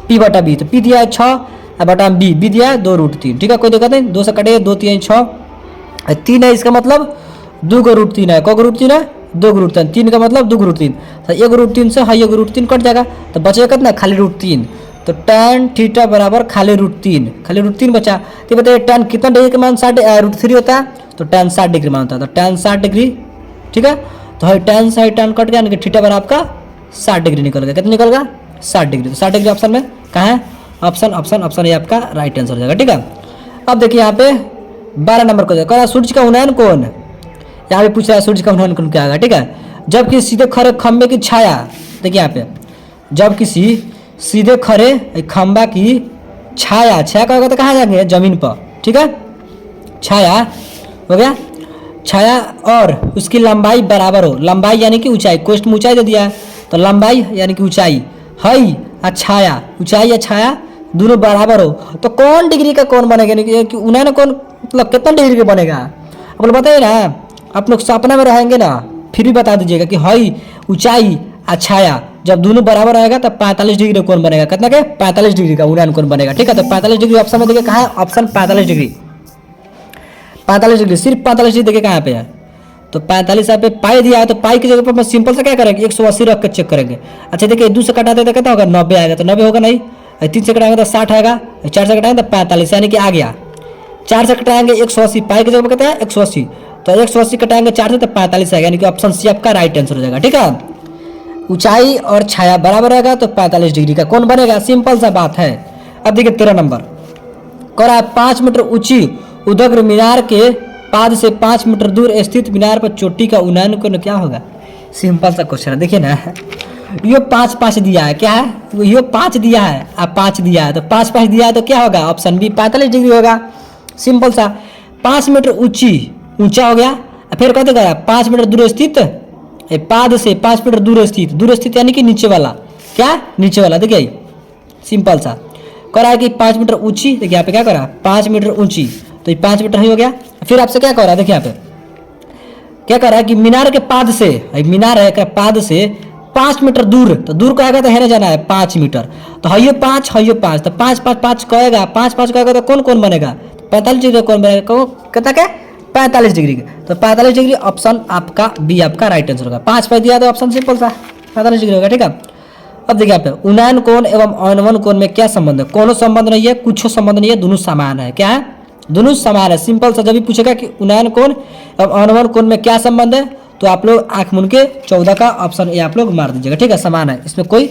P बटा B, तो P दिया है 6 बटा B दिया है 2√3, ठीक है, कोई दिक्कत नहीं, 2 से कटे 2 3 6 3 है, इसका मतलब 2√3 है, को √3 है 2√3, 3 का मतलब 2√3, तो 1√3 से हाँ 1√3 कट जाएगा तो बचेगा कितना, खाली √3, तो tan थीटा बराबर खाली √3 बचा। तो बताइए tan कितना डिग्री का मान √3 होता है, तो tan 60 डिग्री मान होता है, तो tan 60 डिग्री, ठीक है। तो है tan से tan कट गया, यानी कि थीटा बराबर आपका 60 डिग्री निकल गया, कितना निकल गया 60 डिग्री, तो 60 डिग्री ऑप्शन में कहाँ है, ऑप्शन ये आपका राइट आंसर हो जाएगा, ठीक है। अब देखिए यहाँ पे 12 नंबर को देखो, सूर्य का उन्नयन कौन, यहाँ पे पूछ रहा है सूर्य का उन्नयन कौन क्या होगा, ठीक है। जब किसी सीधे खड़े खंबे की छाया, देखिए यहाँ पे जब किसी सीधे खड़े खंबा की छाया का होगा तो कहाँ जाएंगे, जमीन पर, ठीक है, छाया हो गया, छाया और उसकी लंबाई बराबर हो, लंबाई यानी कि ऊंचाई, क्वेश्चन में ऊंचाई दे दिया है तो लंबाई यानी कि ऊंचाई है और छाया, ऊंचाई या छाया दोनों बराबर हो, तो कौन डिग्री का कौन बनेगा, यानी कि उन्होंने कौन मतलब कितना डिग्री का बनेगा, आप लोग बताइए ना, आप लोग सपना में रहेंगे ना फिर भी बता दीजिएगा कि है ऊंचाई और छाया जब दोनों बराबर आएगा तब 45 डिग्री कौन बनेगा, कितना के 45 डिग्री का उन्नयन कौन बनेगा, ठीक है। तो 45 डिग्री ऑप्शन में देखिए कहाँ है, ऑप्शन 45 डिग्री, सिर्फ 45 डिग्री देखिए कहाँ पे है, तो 45 यहाँ पे पाई दिया है, तो पाई की जगह पर सिंपल से क्या करेंगे 180 रख कर चेक करेंगे। अच्छा देखिए 2 से कटाते तो कितना होगा 90 आएगा, तो 90 होगा नहीं, 3 से कटाएंगे तो 60 आएगा, 4 से कटाएंगे तो 45, यानी कि आ गया, 4 से कटाएंगे 180, पाई की जगह पे कहता है 180, तो 180 कटाएंगे 4 से तो 45 आएगा, यानी कि ऑप्शन सी आपका राइट आंसर हो जाएगा। ठीक है, ऊंचाई और छाया बराबर रहेगा तो 45 डिग्री का कौन बनेगा, सिंपल सा बात है। अब देखिए 13 नंबर कह रहा है 5 मीटर ऊंची उदग्र मीनार के पाद से 5 मीटर दूर स्थित मीनार पर चोटी का उन्नयन कोण क्या होगा। सिंपल सा क्वेश्चन है, देखिए ना, यो 5 दिया है, क्या है, यो 5 दिया है, अब 5 दिया है तो 5 दिया है तो क्या होगा, ऑप्शन बी 45 डिग्री होगा। सिंपल सा, 5 मीटर ऊंचा हो गया, फिर कहते गया 5 मीटर दूर स्थित, पाद से 5 मीटर दूर स्थित यानी कि नीचे वाला, क्या नीचे वाला, देखिए सिंपल सा कह रहा है कि 5 मीटर ऊंची, देखिए यहाँ पे क्या करा 5 मीटर ऊंची, तो ये 5 मीटर ही हो गया। फिर आपसे क्या कह रहा है, देखिए यहाँ पे क्या कह रहा है कि मीनार के पाद से, मीनार है क्या पाद से 5 मीटर दूर, तो दूर कहेगा तो हेरे जाना है 5 मीटर, तो है 5 तो 5 कहेगा 5 कहेगा तो कौन कौन बनेगा, 45 डिग्री कौन बनेगा, कहता क्या 45 डिग्री, तो 45 डिग्री ऑप्शन आपका बी आपका राइट आंसर होगा। 5 दिया तो ऑप्शन सिंपल सा 45 डिग्री होगा। ठीक है, अब देखिए यहाँ पे उन्नयन कोण एवं अवनमन कोण में क्या संबंध है, कोनो संबंध नहीं है, कुछ संबंध नहीं है, दोनों समान है, क्या है, दोनों समान है। सिंपल सा जब भी पूछेगा कि उन्नयन कोण एवं अवनमन कोण में क्या संबंध है, तो आप लोग आंख मूंद के 14 का ऑप्शन ए आप लोग मार दीजिएगा। ठीक है, समान है, इसमें कोई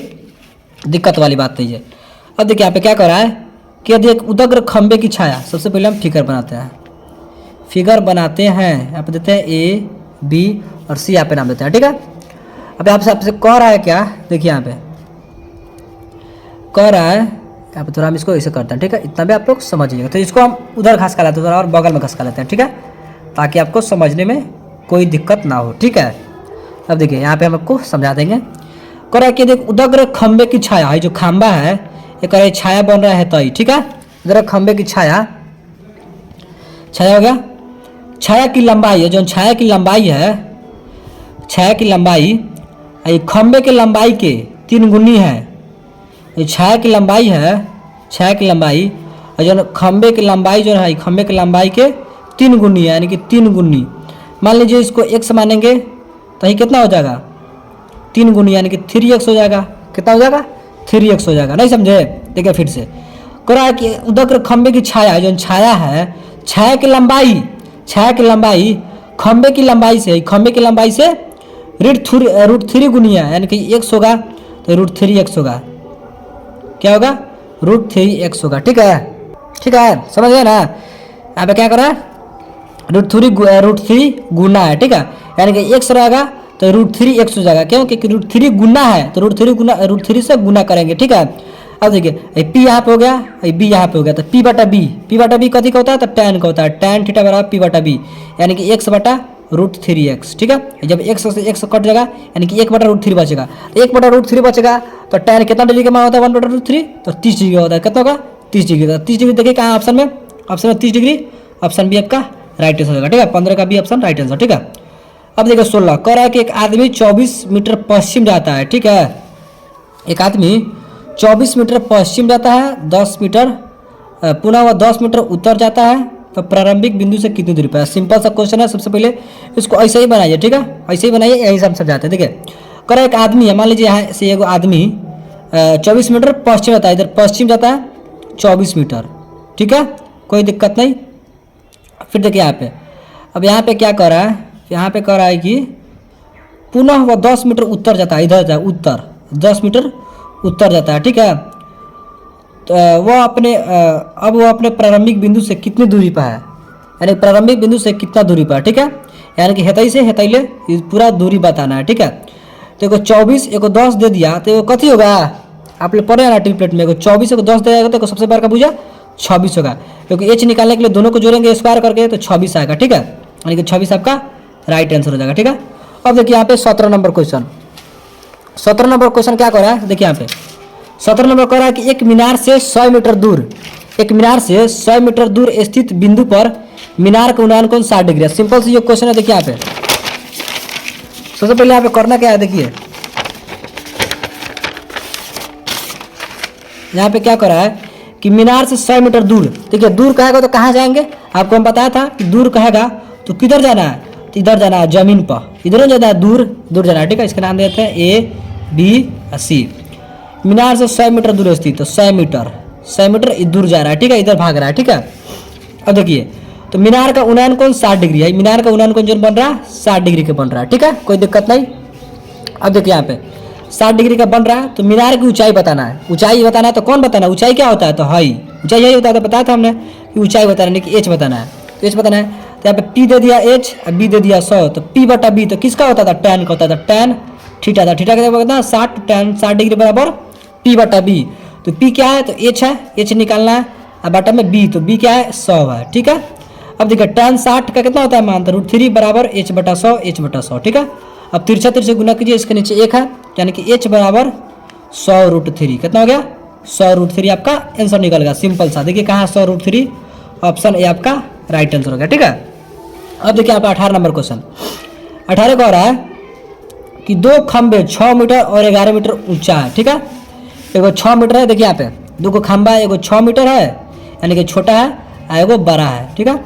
दिक्कत वाली बात नहीं है। अब देखिए यहाँ पे क्या कर रहा है कि देख उदग्र खंबे की छाया, सबसे पहले हम फिगर बनाते हैं, यहाँ पे देते हैं ए बी और सी यहाँ पे नाम देते हैं। ठीक है, अब आपसे कह रहा है क्या, देखिए यहाँ पे कह रहा है, यहाँ पे थोड़ा हम इसको ऐसे करते हैं। ठीक है, इतना भी आप लोग समझिएगा, तो इसको हम उधर घसका लेते हैं, और बगल में घसका लेते हैं। ठीक है, ताकि आपको समझने में कोई दिक्कत ना हो। ठीक है, अब देखिए यहाँ पे हम आपको समझा देंगे। कह रहा है कि देख उदग्र खंबे की छाया है, जो खंबा है ये कह रहा है छाया बन रहा है, तो ठीक है, उदग्र खंबे की छाया हो गया, छाया की लंबाई है, जो छाया की लंबाई है, छाया की लंबाई खंबे के लंबाई के 3 गुनी है। ये छाया की लंबाई है, छाया की लंबाई और जो खंबे की लंबाई जो है खंबे की लंबाई के 3 गुनी है, यानी कि 3 गुनी। मान लीजिए इसको x मानेंगे तो ये कितना हो जाएगा 3 गुनी, यानी कि 3x हो जाएगा। कितना हो जाएगा 3x हो जाएगा, नहीं समझे। देखिए फिर से कह रहा है कि उदग्र खंबे की छाया, जो छाया है, छाया की लंबाई खंबे की लंबाई से √3 गुनी है, यानी कि x होगा तो √3x होगा, क्या होगा √3x होगा। ठीक है, समझ गए ना। यहाँ पे क्या करा √3 गुना है। ठीक है, यानी कि x रहेगा तो √3x हो जाएगा, क्यों, क्योंकि √3 गुना है तो √3 से गुना करेंगे। ठीक है, अब देखिए p यहाँ पे हो गया, b यहाँ पे हो गया, तो p बटा b कथी का होता है, तो tan का होता है, tan थीटा बराबर p बटा b, यानी कि x बटा √3x। ठीक है, जब x से x कट जाएगा यानी कि 1 बटा √3 बचेगा, 1 बटा √3 बचेगा तो tan कितना डिग्री का मान होता है 1 बटा √3, तो 30 डिग्री होता है। कितना होगा 30 डिग्री का। 30 डिग्री देखिए कहाँ ऑप्शन में 30 डिग्री, ऑप्शन बी आपका राइट आंसर होगा। ठीक है, 15 का बी ऑप्शन राइट आंसर। ठीक है, अब देखिए 16 कह रहा है कि एक आदमी 24 मीटर पश्चिम जाता है। ठीक है, एक आदमी 24 मीटर पश्चिम जाता है, 10 मीटर पुनः वह 10 मीटर उत्तर जाता है, तो प्रारंभिक बिंदु से कितनी दूरी पर है। सिंपल सा क्वेश्चन है, सबसे पहले इसको ऐसे ही बनाइए। ठीक है, ऐसे ही बनाइए, यही से हम समझाते हैं। देखिए कह रहा है एक आदमी है, मान लीजिए यहाँ से एक आदमी 24 मीटर पश्चिम जाता है, इधर पश्चिम जाता है 24 मीटर। ठीक है, कोई दिक्कत नहीं। फिर देखिए यहाँ पे, अब यहाँ पे क्या कर रहा है, यहाँ पे कह रहा है कि पुनः वह 10 मीटर उत्तर जाता है, इधर जाता है उत्तर, 10 मीटर उत्तर जाता है। ठीक है, तो वह अपने प्रारंभिक बिंदु से कितनी दूरी पर है, यानी प्रारंभिक बिंदु से कितना दूरी पर। ठीक है, यानी कि हेतई से हेतैले पूरा दूरी बताना है। ठीक है, तो एगो 24 एगो 10 दे दिया तो एगो कथी होगा, आप लोग पढ़े ना ट्रिपलेट में, एगो 24 एगो 10 दे जाएगा तो सबसे बड़ा भुजा 26 होगा, क्योंकि h निकालने के लिए दोनों को जोड़ेंगे स्क्वायर करके तो 26 आएगा। ठीक है, यानी कि 26 आपका राइट आंसर हो जाएगा। ठीक है, अब देखिए यहाँ पे 17 नंबर क्वेश्चन, 17 नंबर क्वेश्चन क्या कर रहा है, देखिए यहाँ पे 17 नंबर कह रहा है कि एक मीनार से 100 मीटर दूर स्थित बिंदु पर मीनार का उन्नयन कोण 60 डिग्री है। सिंपल सी ये क्वेश्चन है। देखिए यहाँ पे सबसे पहले यहाँ पे करना क्या है, देखिए यहाँ पे क्या कर रहा है कि मीनार से 100 मीटर दूर, देखिए दूर कहेगा तो कहाँ जाएंगे, आपको हम बताया था कि दूर कहेगा तो किधर जाना है, तो इधर जाना है जमीन पर, इधर जाना है दूर जाना है। ठीक है, इसका नाम देते हैं A B C। मीनार से 100 मीटर दूर स्थित, तो 100 मीटर दूर जा रहा है। ठीक है, इधर भाग रहा है। ठीक है, अब देखिए तो मीनार का उन्नयन कोण 60 डिग्री है, मीनार का उन्नयन कोण जो बन रहा है 60 डिग्री का बन रहा है, ठीक है, कोई दिक्कत नहीं। अब देखिए यहाँ पे 60 डिग्री का बन रहा है, तो मीनार की ऊंचाई बताना है, ऊंचाई बताना है तो कौन बताना है, ऊंचाई क्या होता है, तो हाई, ऊंचाई यही होता है, तो बताया था हमने कि ऊंचाई बताना है, कि एच बताना है, तो एच बताना है, तो यहाँ पे पी दे दिया एच और बी दे दिया 100, तो पी बटा बी तो किसका होता था, टैन का होता था, टैन थीटा था, थीटा का 60, टैन 60 डिग्री बराबर पी बटा बी, तो पी क्या है, तो एच है, एच निकालना है, और बटा में बी, तो बी क्या है 100 है, ठीक है। अब देखिए टैन 60 का कितना होता है मान, तो √3 बराबर एच बटा 100, एच बटा 100, ठीक है। अब तिरछा तिरछे गुना कीजिए, इसके नीचे 1 है, यानी कि एच बराबर 100√3, कितना हो गया 100√3, आपका आंसर निकल गया, सिंपल सा। देखिए कहाँ 100√3, ऑप्शन ए आपका राइट आंसर हो गया, ठीक है। अब देखिए आपका 18 नंबर क्वेश्चन, 18 का हो रहा है कि दो खंबे 6 मीटर और 11 मीटर ऊंचा है, ठीक है, एगो 6 मीटर है, देखिए यहाँ पे दो को खंबा, एगो 6 मीटर है यानी कि छोटा है, और एगो बड़ा है, ठीक है,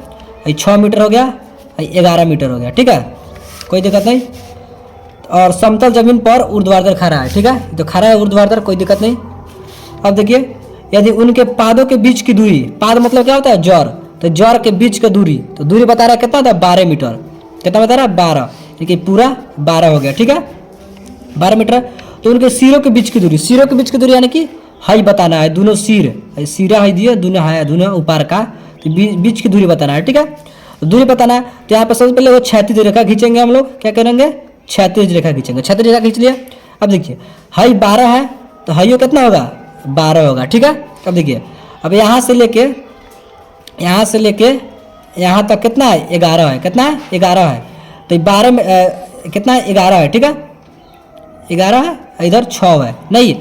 6 मीटर हो गया, 11 मीटर हो गया, ठीक है, कोई दिक्कत नहीं। और समतल जमीन पर ऊर्ध्वाधर खड़ा है, ठीक है, तो खड़ा है ऊर्ध्वाधर, कोई दिक्कत नहीं। अब देखिए यदि उनके पादों के बीच की दूरी, पाद मतलब क्या होता है जड़, तो जड़ के बीच की दूरी, तो दूरी बता रहा है कितना था 12 मीटर, कितना बता रहा है 12, देखिए पूरा 12 हो गया, ठीक है 12 मीटर। तो उनके सिरों के बीच की दूरी, सिरों के बीच की दूरी यानी कि हाई बताना है, दोनों सिर सिरा हाई दिए, दोनों हाई, दोनों ऊपर का, तो बीच की दूरी बताना है, ठीक है, तो दूरी बताना है। तो यहाँ पर सबसे पहले वो क्षैतिज रेखा खींचेंगे हम लोग, क्या करेंगे क्षैतिज रेखा खींचेंगे, क्षैतिज रेखा खींच लिया। अब देखिए हाई 12 है, तो हाइयो कितना होगा 12 होगा, ठीक है। अब देखिए अब यहाँ से लेके यहाँ तक कितना है 11 है, कितना है 11 है, तो 12 में कितना है 11 है, ठीक है 11 है, इधर 6 है, नहीं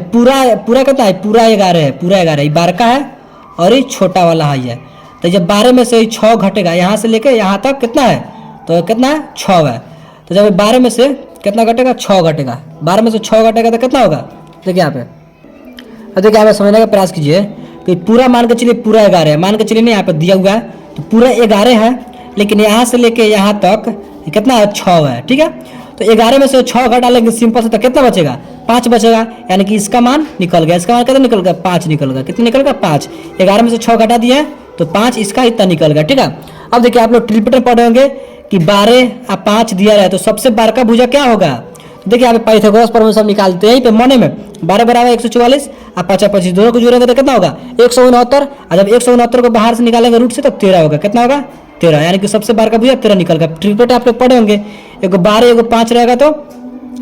पूरा कितना है पूरा 11 है, पूरा 11 है, 12 का है और ये छोटा वाला हाई है, तो जब 12 में से 6 घटेगा, यहाँ से लेके यहाँ तक कितना है, तो कितना है 6 है, तो जब 12 में से कितना घटेगा 6 घटेगा, 12 में से 6 घटेगा तो कितना होगा, देखिए यहाँ पे। अब देखिए यहाँ पे समझने का प्रयास कीजिए कि पूरा मान के चलिए पूरा 11 है, मान के चलिए नहीं यहाँ पे दिया हुआ है, तो पूरा 11 है, लेकिन यहाँ से लेके यहाँ तक कितना है 6 है, ठीक है, तो 11 में से 6 घटा लेंगे सिंपल से, तो कितना बचेगा 5 बचेगा, यानी कि इसका मान निकल गया, इसका मान कितना निकल गया 5 निकल गया, कितना निकल गया 5, 11 में से 6 घटा दिया तो 5 इसका इतना निकल गया, ठीक है। अब देखिए आप लोग ट्रिपल पढ़े होंगे कि 12 और 5 दिया रहा है, तो सबसे बड़ा का भुजा क्या होगा, तो देखिए यहाँ पे पाइथागोरस प्रमेय सब निकालते हैं, यहीं पे मने में 12 बराबर 144 और 5 25 दोनों को जोड़ेंगे तो कितना होगा 169, और जब 169 को बाहर से निकालेंगे रूट से तो 13 होगा, कितना होगा 13, यानी कि सबसे बाहर का भुजा 13 निकल गया। ट्रिपल आप लोग पढ़े होंगे, एगो 12 एगो 5 रहेगा तो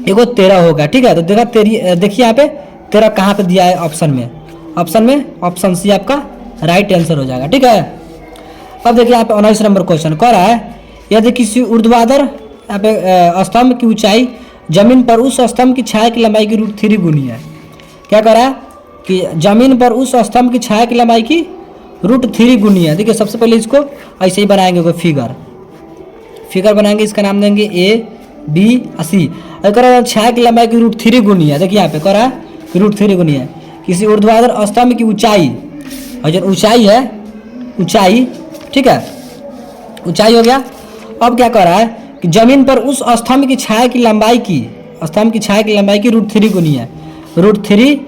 एगो 13 होगा, ठीक है। तो देखिए यहाँ पे 13 कहाँ पे दिया है ऑप्शन में ऑप्शन सी आपका राइट आंसर हो जाएगा, ठीक है। अब देखिए यहाँ पे 19 नंबर क्वेश्चन कह रहा है, यदि किसी ऊर्ध्वाधर यहाँ पे स्तंभ की ऊंचाई जमीन पर उस स्तंभ की छाया की लंबाई की √3 गुनी है, क्या कह रहा है कि जमीन पर उस स्तंभ की छाया की लंबाई की √3 गुनी है। देखिए सबसे पहले इसको ऐसे ही बनाएंगे, कोई फिगर बनाएंगे, इसका नाम देंगे ए बी सी, और कह रहा है छाया की लंबाई की √3 गुनी है। देखिए यहाँ पे कह रहा है कि √3 गुनी है किसी ऊर्ध्वाधर स्तंभ की ऊंचाई, और जो ऊंचाई ठीक है ऊंचाई हो गया। अब क्या कह रहा है कि जमीन पर उस स्तंभ की छाया की लंबाई की √3 गुनी है, √3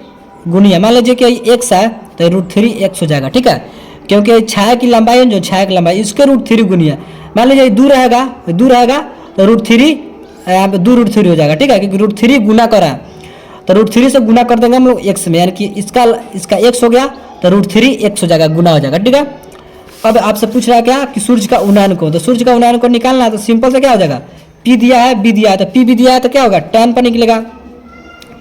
गुनी है। मान लीजिए कि x है तो √3 x हो जाएगा, ठीक है, क्योंकि छाया की लंबाई है, जो छाया की लंबाई इसके √3 गुनी है। मान लीजिए दूर रहेगा तो √3 यहाँ पे 2 √3 हो जाएगा, ठीक है, क्योंकि √3 गुना करा है, तो √3 से गुना कर देंगे हम लोग x में, यानी कि इसका x हो गया तो √3 x हो जाएगा, गुना हो जाएगा, ठीक है। अब आपसे पूछ रहा है क्या कि सूर्य का उन्नयन कोण, तो सूर्य का उन्नयन कोण निकालना है, तो सिंपल से क्या हो जाएगा P दिया है B दिया है, तो P भी दिया है तो क्या होगा tan पर निकलेगा,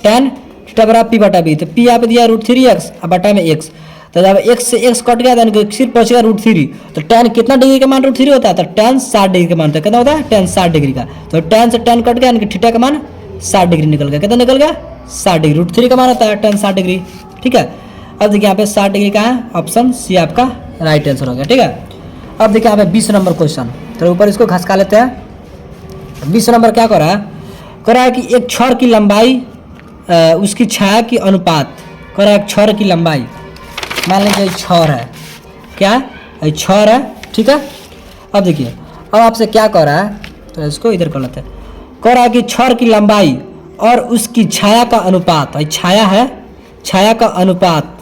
tan थीटा बराबर P बटा B, तो P यहाँ पे दिया है √3x और बटा में x, तो जब x से x कट गया तो सिर्फ पहुंचेगा √3, तो tan कितना डिग्री का मान √3 होता है, तो tan 60 डिग्री का मान होता है, कितना होता है tan 60 डिग्री का, तो tan से tan कट गया यानी कि थीटा का मान 60 डिग्री निकल गया, कितना निकल गया 60 डिग्री, √3 का मान होता है tan 60 डिग्री, ठीक है। अब देखिए यहाँ पे 60 डिग्री का है, ऑप्शन सी आपका राइट आंसर हो गया, ठीक है। अब देखिए यहाँ पे 20 नंबर क्वेश्चन, तो ऊपर इसको घसका लेते हैं। 20 नंबर क्या कर रहा है कि एक छड़ की लंबाई उसकी छाया की अनुपात, कर रहा है एक छड़ की लंबाई, मान लीजिए छड़ है, क्या छड़ है, ठीक है। अब देखिए अब आपसे क्या कह रहा है, तो इसको इधर कर लेते हैं, कह रहा है कि छड़ की लंबाई और उसकी छाया का अनुपात, छाया है, छाया का अनुपात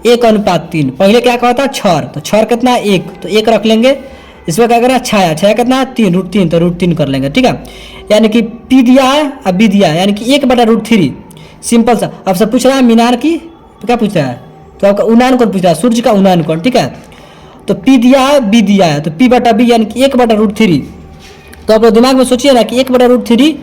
1:3। पहले क्या कहा था छर, तो छर कितना 1, तो 1 रख लेंगे। इसमें क्या करना छाया, छाया कितना 3 √3, तो √3 कर लेंगे, ठीक है। यानी कि P दिया है और B दिया है, यानी कि 1/√3 सिंपल सा। अब सब पूछ रहा है मीनार की, तो क्या पूछ रहा है, तो आपका उन्नयन कोण पूछ रहा है, सूर्य का उन्नयन कोण, ठीक है। तो P दिया है B दिया है, तो P/B यानी कि 1/√3। तो आप लोग दिमाग में सोचिए ना कि 1/√3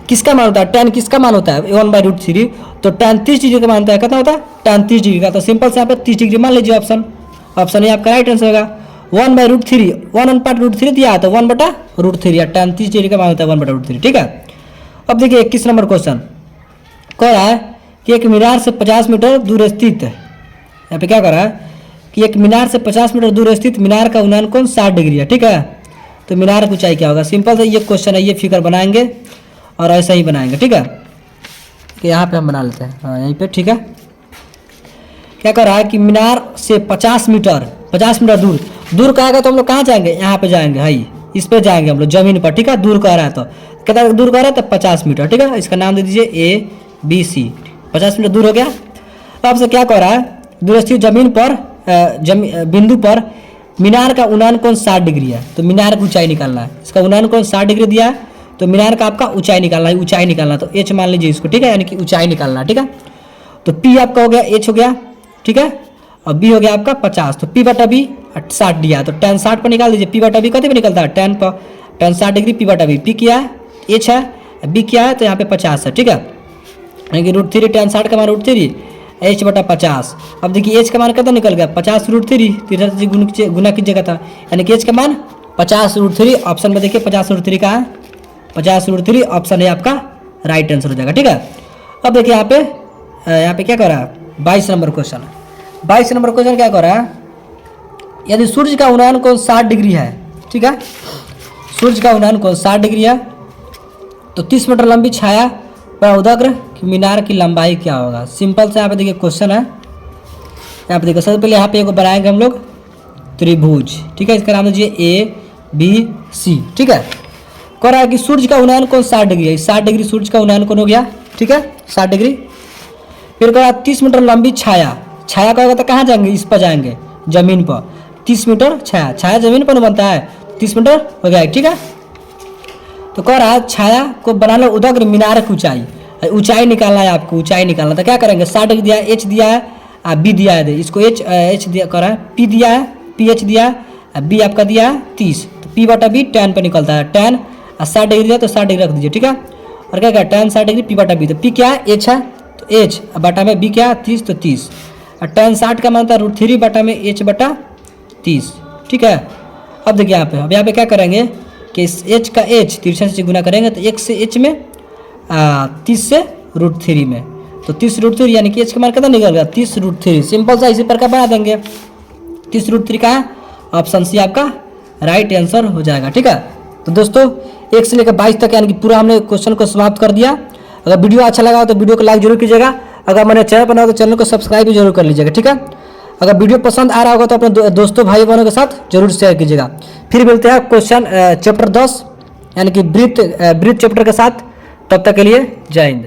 किसका मान होता है, tan किसका मान होता है 1/√3, तो tan 30 डिग्री का मान होता है, कितना होता है tan 30 डिग्री का। तो सिंपल से यहाँ पे 30 डिग्री मान लीजिए, ऑप्शन ये आपका राइट आंसर होगा। 1/√3, 1/√3 दिया है तो 1/√3 या tan 30 डिग्री का मान होता है 1/√3, ठीक है। अब देखिए 21 नंबर क्वेश्चन कह रहा है कि एक मीनार से 50 मीटर दूर स्थित, यहाँ पे क्या कर रहा है कि एक मीनार से 50 मीटर दूर स्थित मीनार का उन्नयन कोण 60 डिग्री है, ठीक है। तो मीनार की ऊंचाई क्या होगा, सिंपल से ये क्वेश्चन है, ये फिगर बनाएंगे और ऐसा ही बनाएंगे, ठीक है। कि यहाँ पे हम बना लेते हैं, हाँ यहीं पे, ठीक है। क्या कर रहा है कि मीनार से 50 मीटर दूर कहेगा तो हम लोग कहाँ जाएंगे, यहाँ पे जाएंगे, हाई इस पे जाएंगे हम लोग जमीन पर, ठीक है। दूर कह रहा है तो कितना दूर कह रहा है, तो 50 मीटर, ठीक है। इसका नाम दे दीजिए ABC, 50 मीटर दूर हो गया। अब आपसे क्या कह रहा है, दूर स्थित जमीन पर बिंदु पर मीनार का उन्नयन कोण 60 डिग्री है, तो मीनार की ऊंचाई निकालना है। इसका उन्नयन कोण 60 डिग्री दिया है, तो मीनार का आपका ऊंचाई निकालना है, ऊंचाई निकालना, तो H मान लीजिए इसको, ठीक है, यानी कि ऊंचाई निकालना, ठीक है। तो P आपका हो गया, H हो गया, ठीक है, और B हो गया आपका 50, तो P/B 60 दिया है, तो tan 60 पर निकाल दीजिए। P/B कते पर निकलता है, tan 60 डिग्री P/B, P क्या है H है, B क्या है, तो यहाँ पे 50 है, ठीक है। यानी कि √3 tan 60 का मान √3 H/50। अब देखिए H का मान कितना निकल गया 50 √3, 3 से गुना कीजिएगा था, यानी कि H का मान 50 √3। ऑप्शन में देखिए 50 √3 का है, 50 √3 ऑप्शन है आपका राइट आंसर हो जाएगा, ठीक है। अब देखिए यहाँ पे क्या कर रहा है 22 नंबर क्वेश्चन, 22 नंबर क्वेश्चन क्या कर रहा है, यदि सूर्य का उन्नयन कोण 60 डिग्री है, ठीक है, सूर्य का उन्नयन कोण 60 डिग्री है, तो 30 मीटर लंबी छाया पर उदग्र मीनार की लंबाई क्या होगा। सिंपल से यहाँ पे देखिए क्वेश्चन है, यहाँ पे देखिए सबसे पहले यहाँ पे एक बनाएंगे हम लोग त्रिभुज, ठीक है। इसका नाम दीजिए ABC, ठीक है। कह रहा है कि सूर्य का उन्नयन कोण 60 डिग्री है, 60 डिग्री सूर्य का उन्नयन कोण हो गया, ठीक है, 60 डिग्री। फिर कह रहा है 30 मीटर लंबी छाया, छाया का होगा तो कहाँ जाएंगे, इस पर जाएंगे जमीन पर, 30 मीटर छाया, छाया जमीन पर बनता है, 30 मीटर हो गया, ठीक है। तो कह रहा है छाया को बनाने उदग्र मीनार की ऊंचाई निकालना है आपको, ऊंचाई निकालना, तो क्या करेंगे 60 डिग्री दिया है, H दिया है, B दिया है, इसको H दिया कर रहा है, P दिया है, PH दिया है, B आपका दिया है 30, तो P/B tan पे निकलता है, tan 60 डिग्री दिया तो 60 डिग्री रख दीजिए, ठीक है। और क्या tan 60 डिग्री P/B, तो P क्या है H है, तो H बटा में B क्या है 30, तो 30, और tan 60 का मान था √3 बटा में H/30, ठीक है। अब देखिए यहाँ पे क्या करेंगे कि इस H का H 63 से गुना करेंगे, तो 1 से H में 30 से √3 में, तो 30 √3 यानी कि H का मान कितना निकल गया 30 √3। सिंपल सा इसी प्रकार बना देंगे, 30 √3 का ऑप्शन सी आपका राइट आंसर हो जाएगा, ठीक है। तो दोस्तों 1 से लेकर 22 तक यानी कि पूरा हमने क्वेश्चन को समाप्त कर दिया। अगर वीडियो अच्छा लगा हो तो वीडियो को लाइक जरूर कीजिएगा, अगर मैंने चैनल पर नया हो तो चैनल को सब्सक्राइब भी जरूर कर लीजिएगा, ठीक है। अगर वीडियो पसंद आ रहा होगा तो अपने दोस्तों भाई बहनों के साथ जरूर शेयर कीजिएगा। फिर मिलते हैं क्वेश्चन चैप्टर 10 यानी कि ब्रीथ चैप्टर के साथ, तब तक के लिए जय हिंद।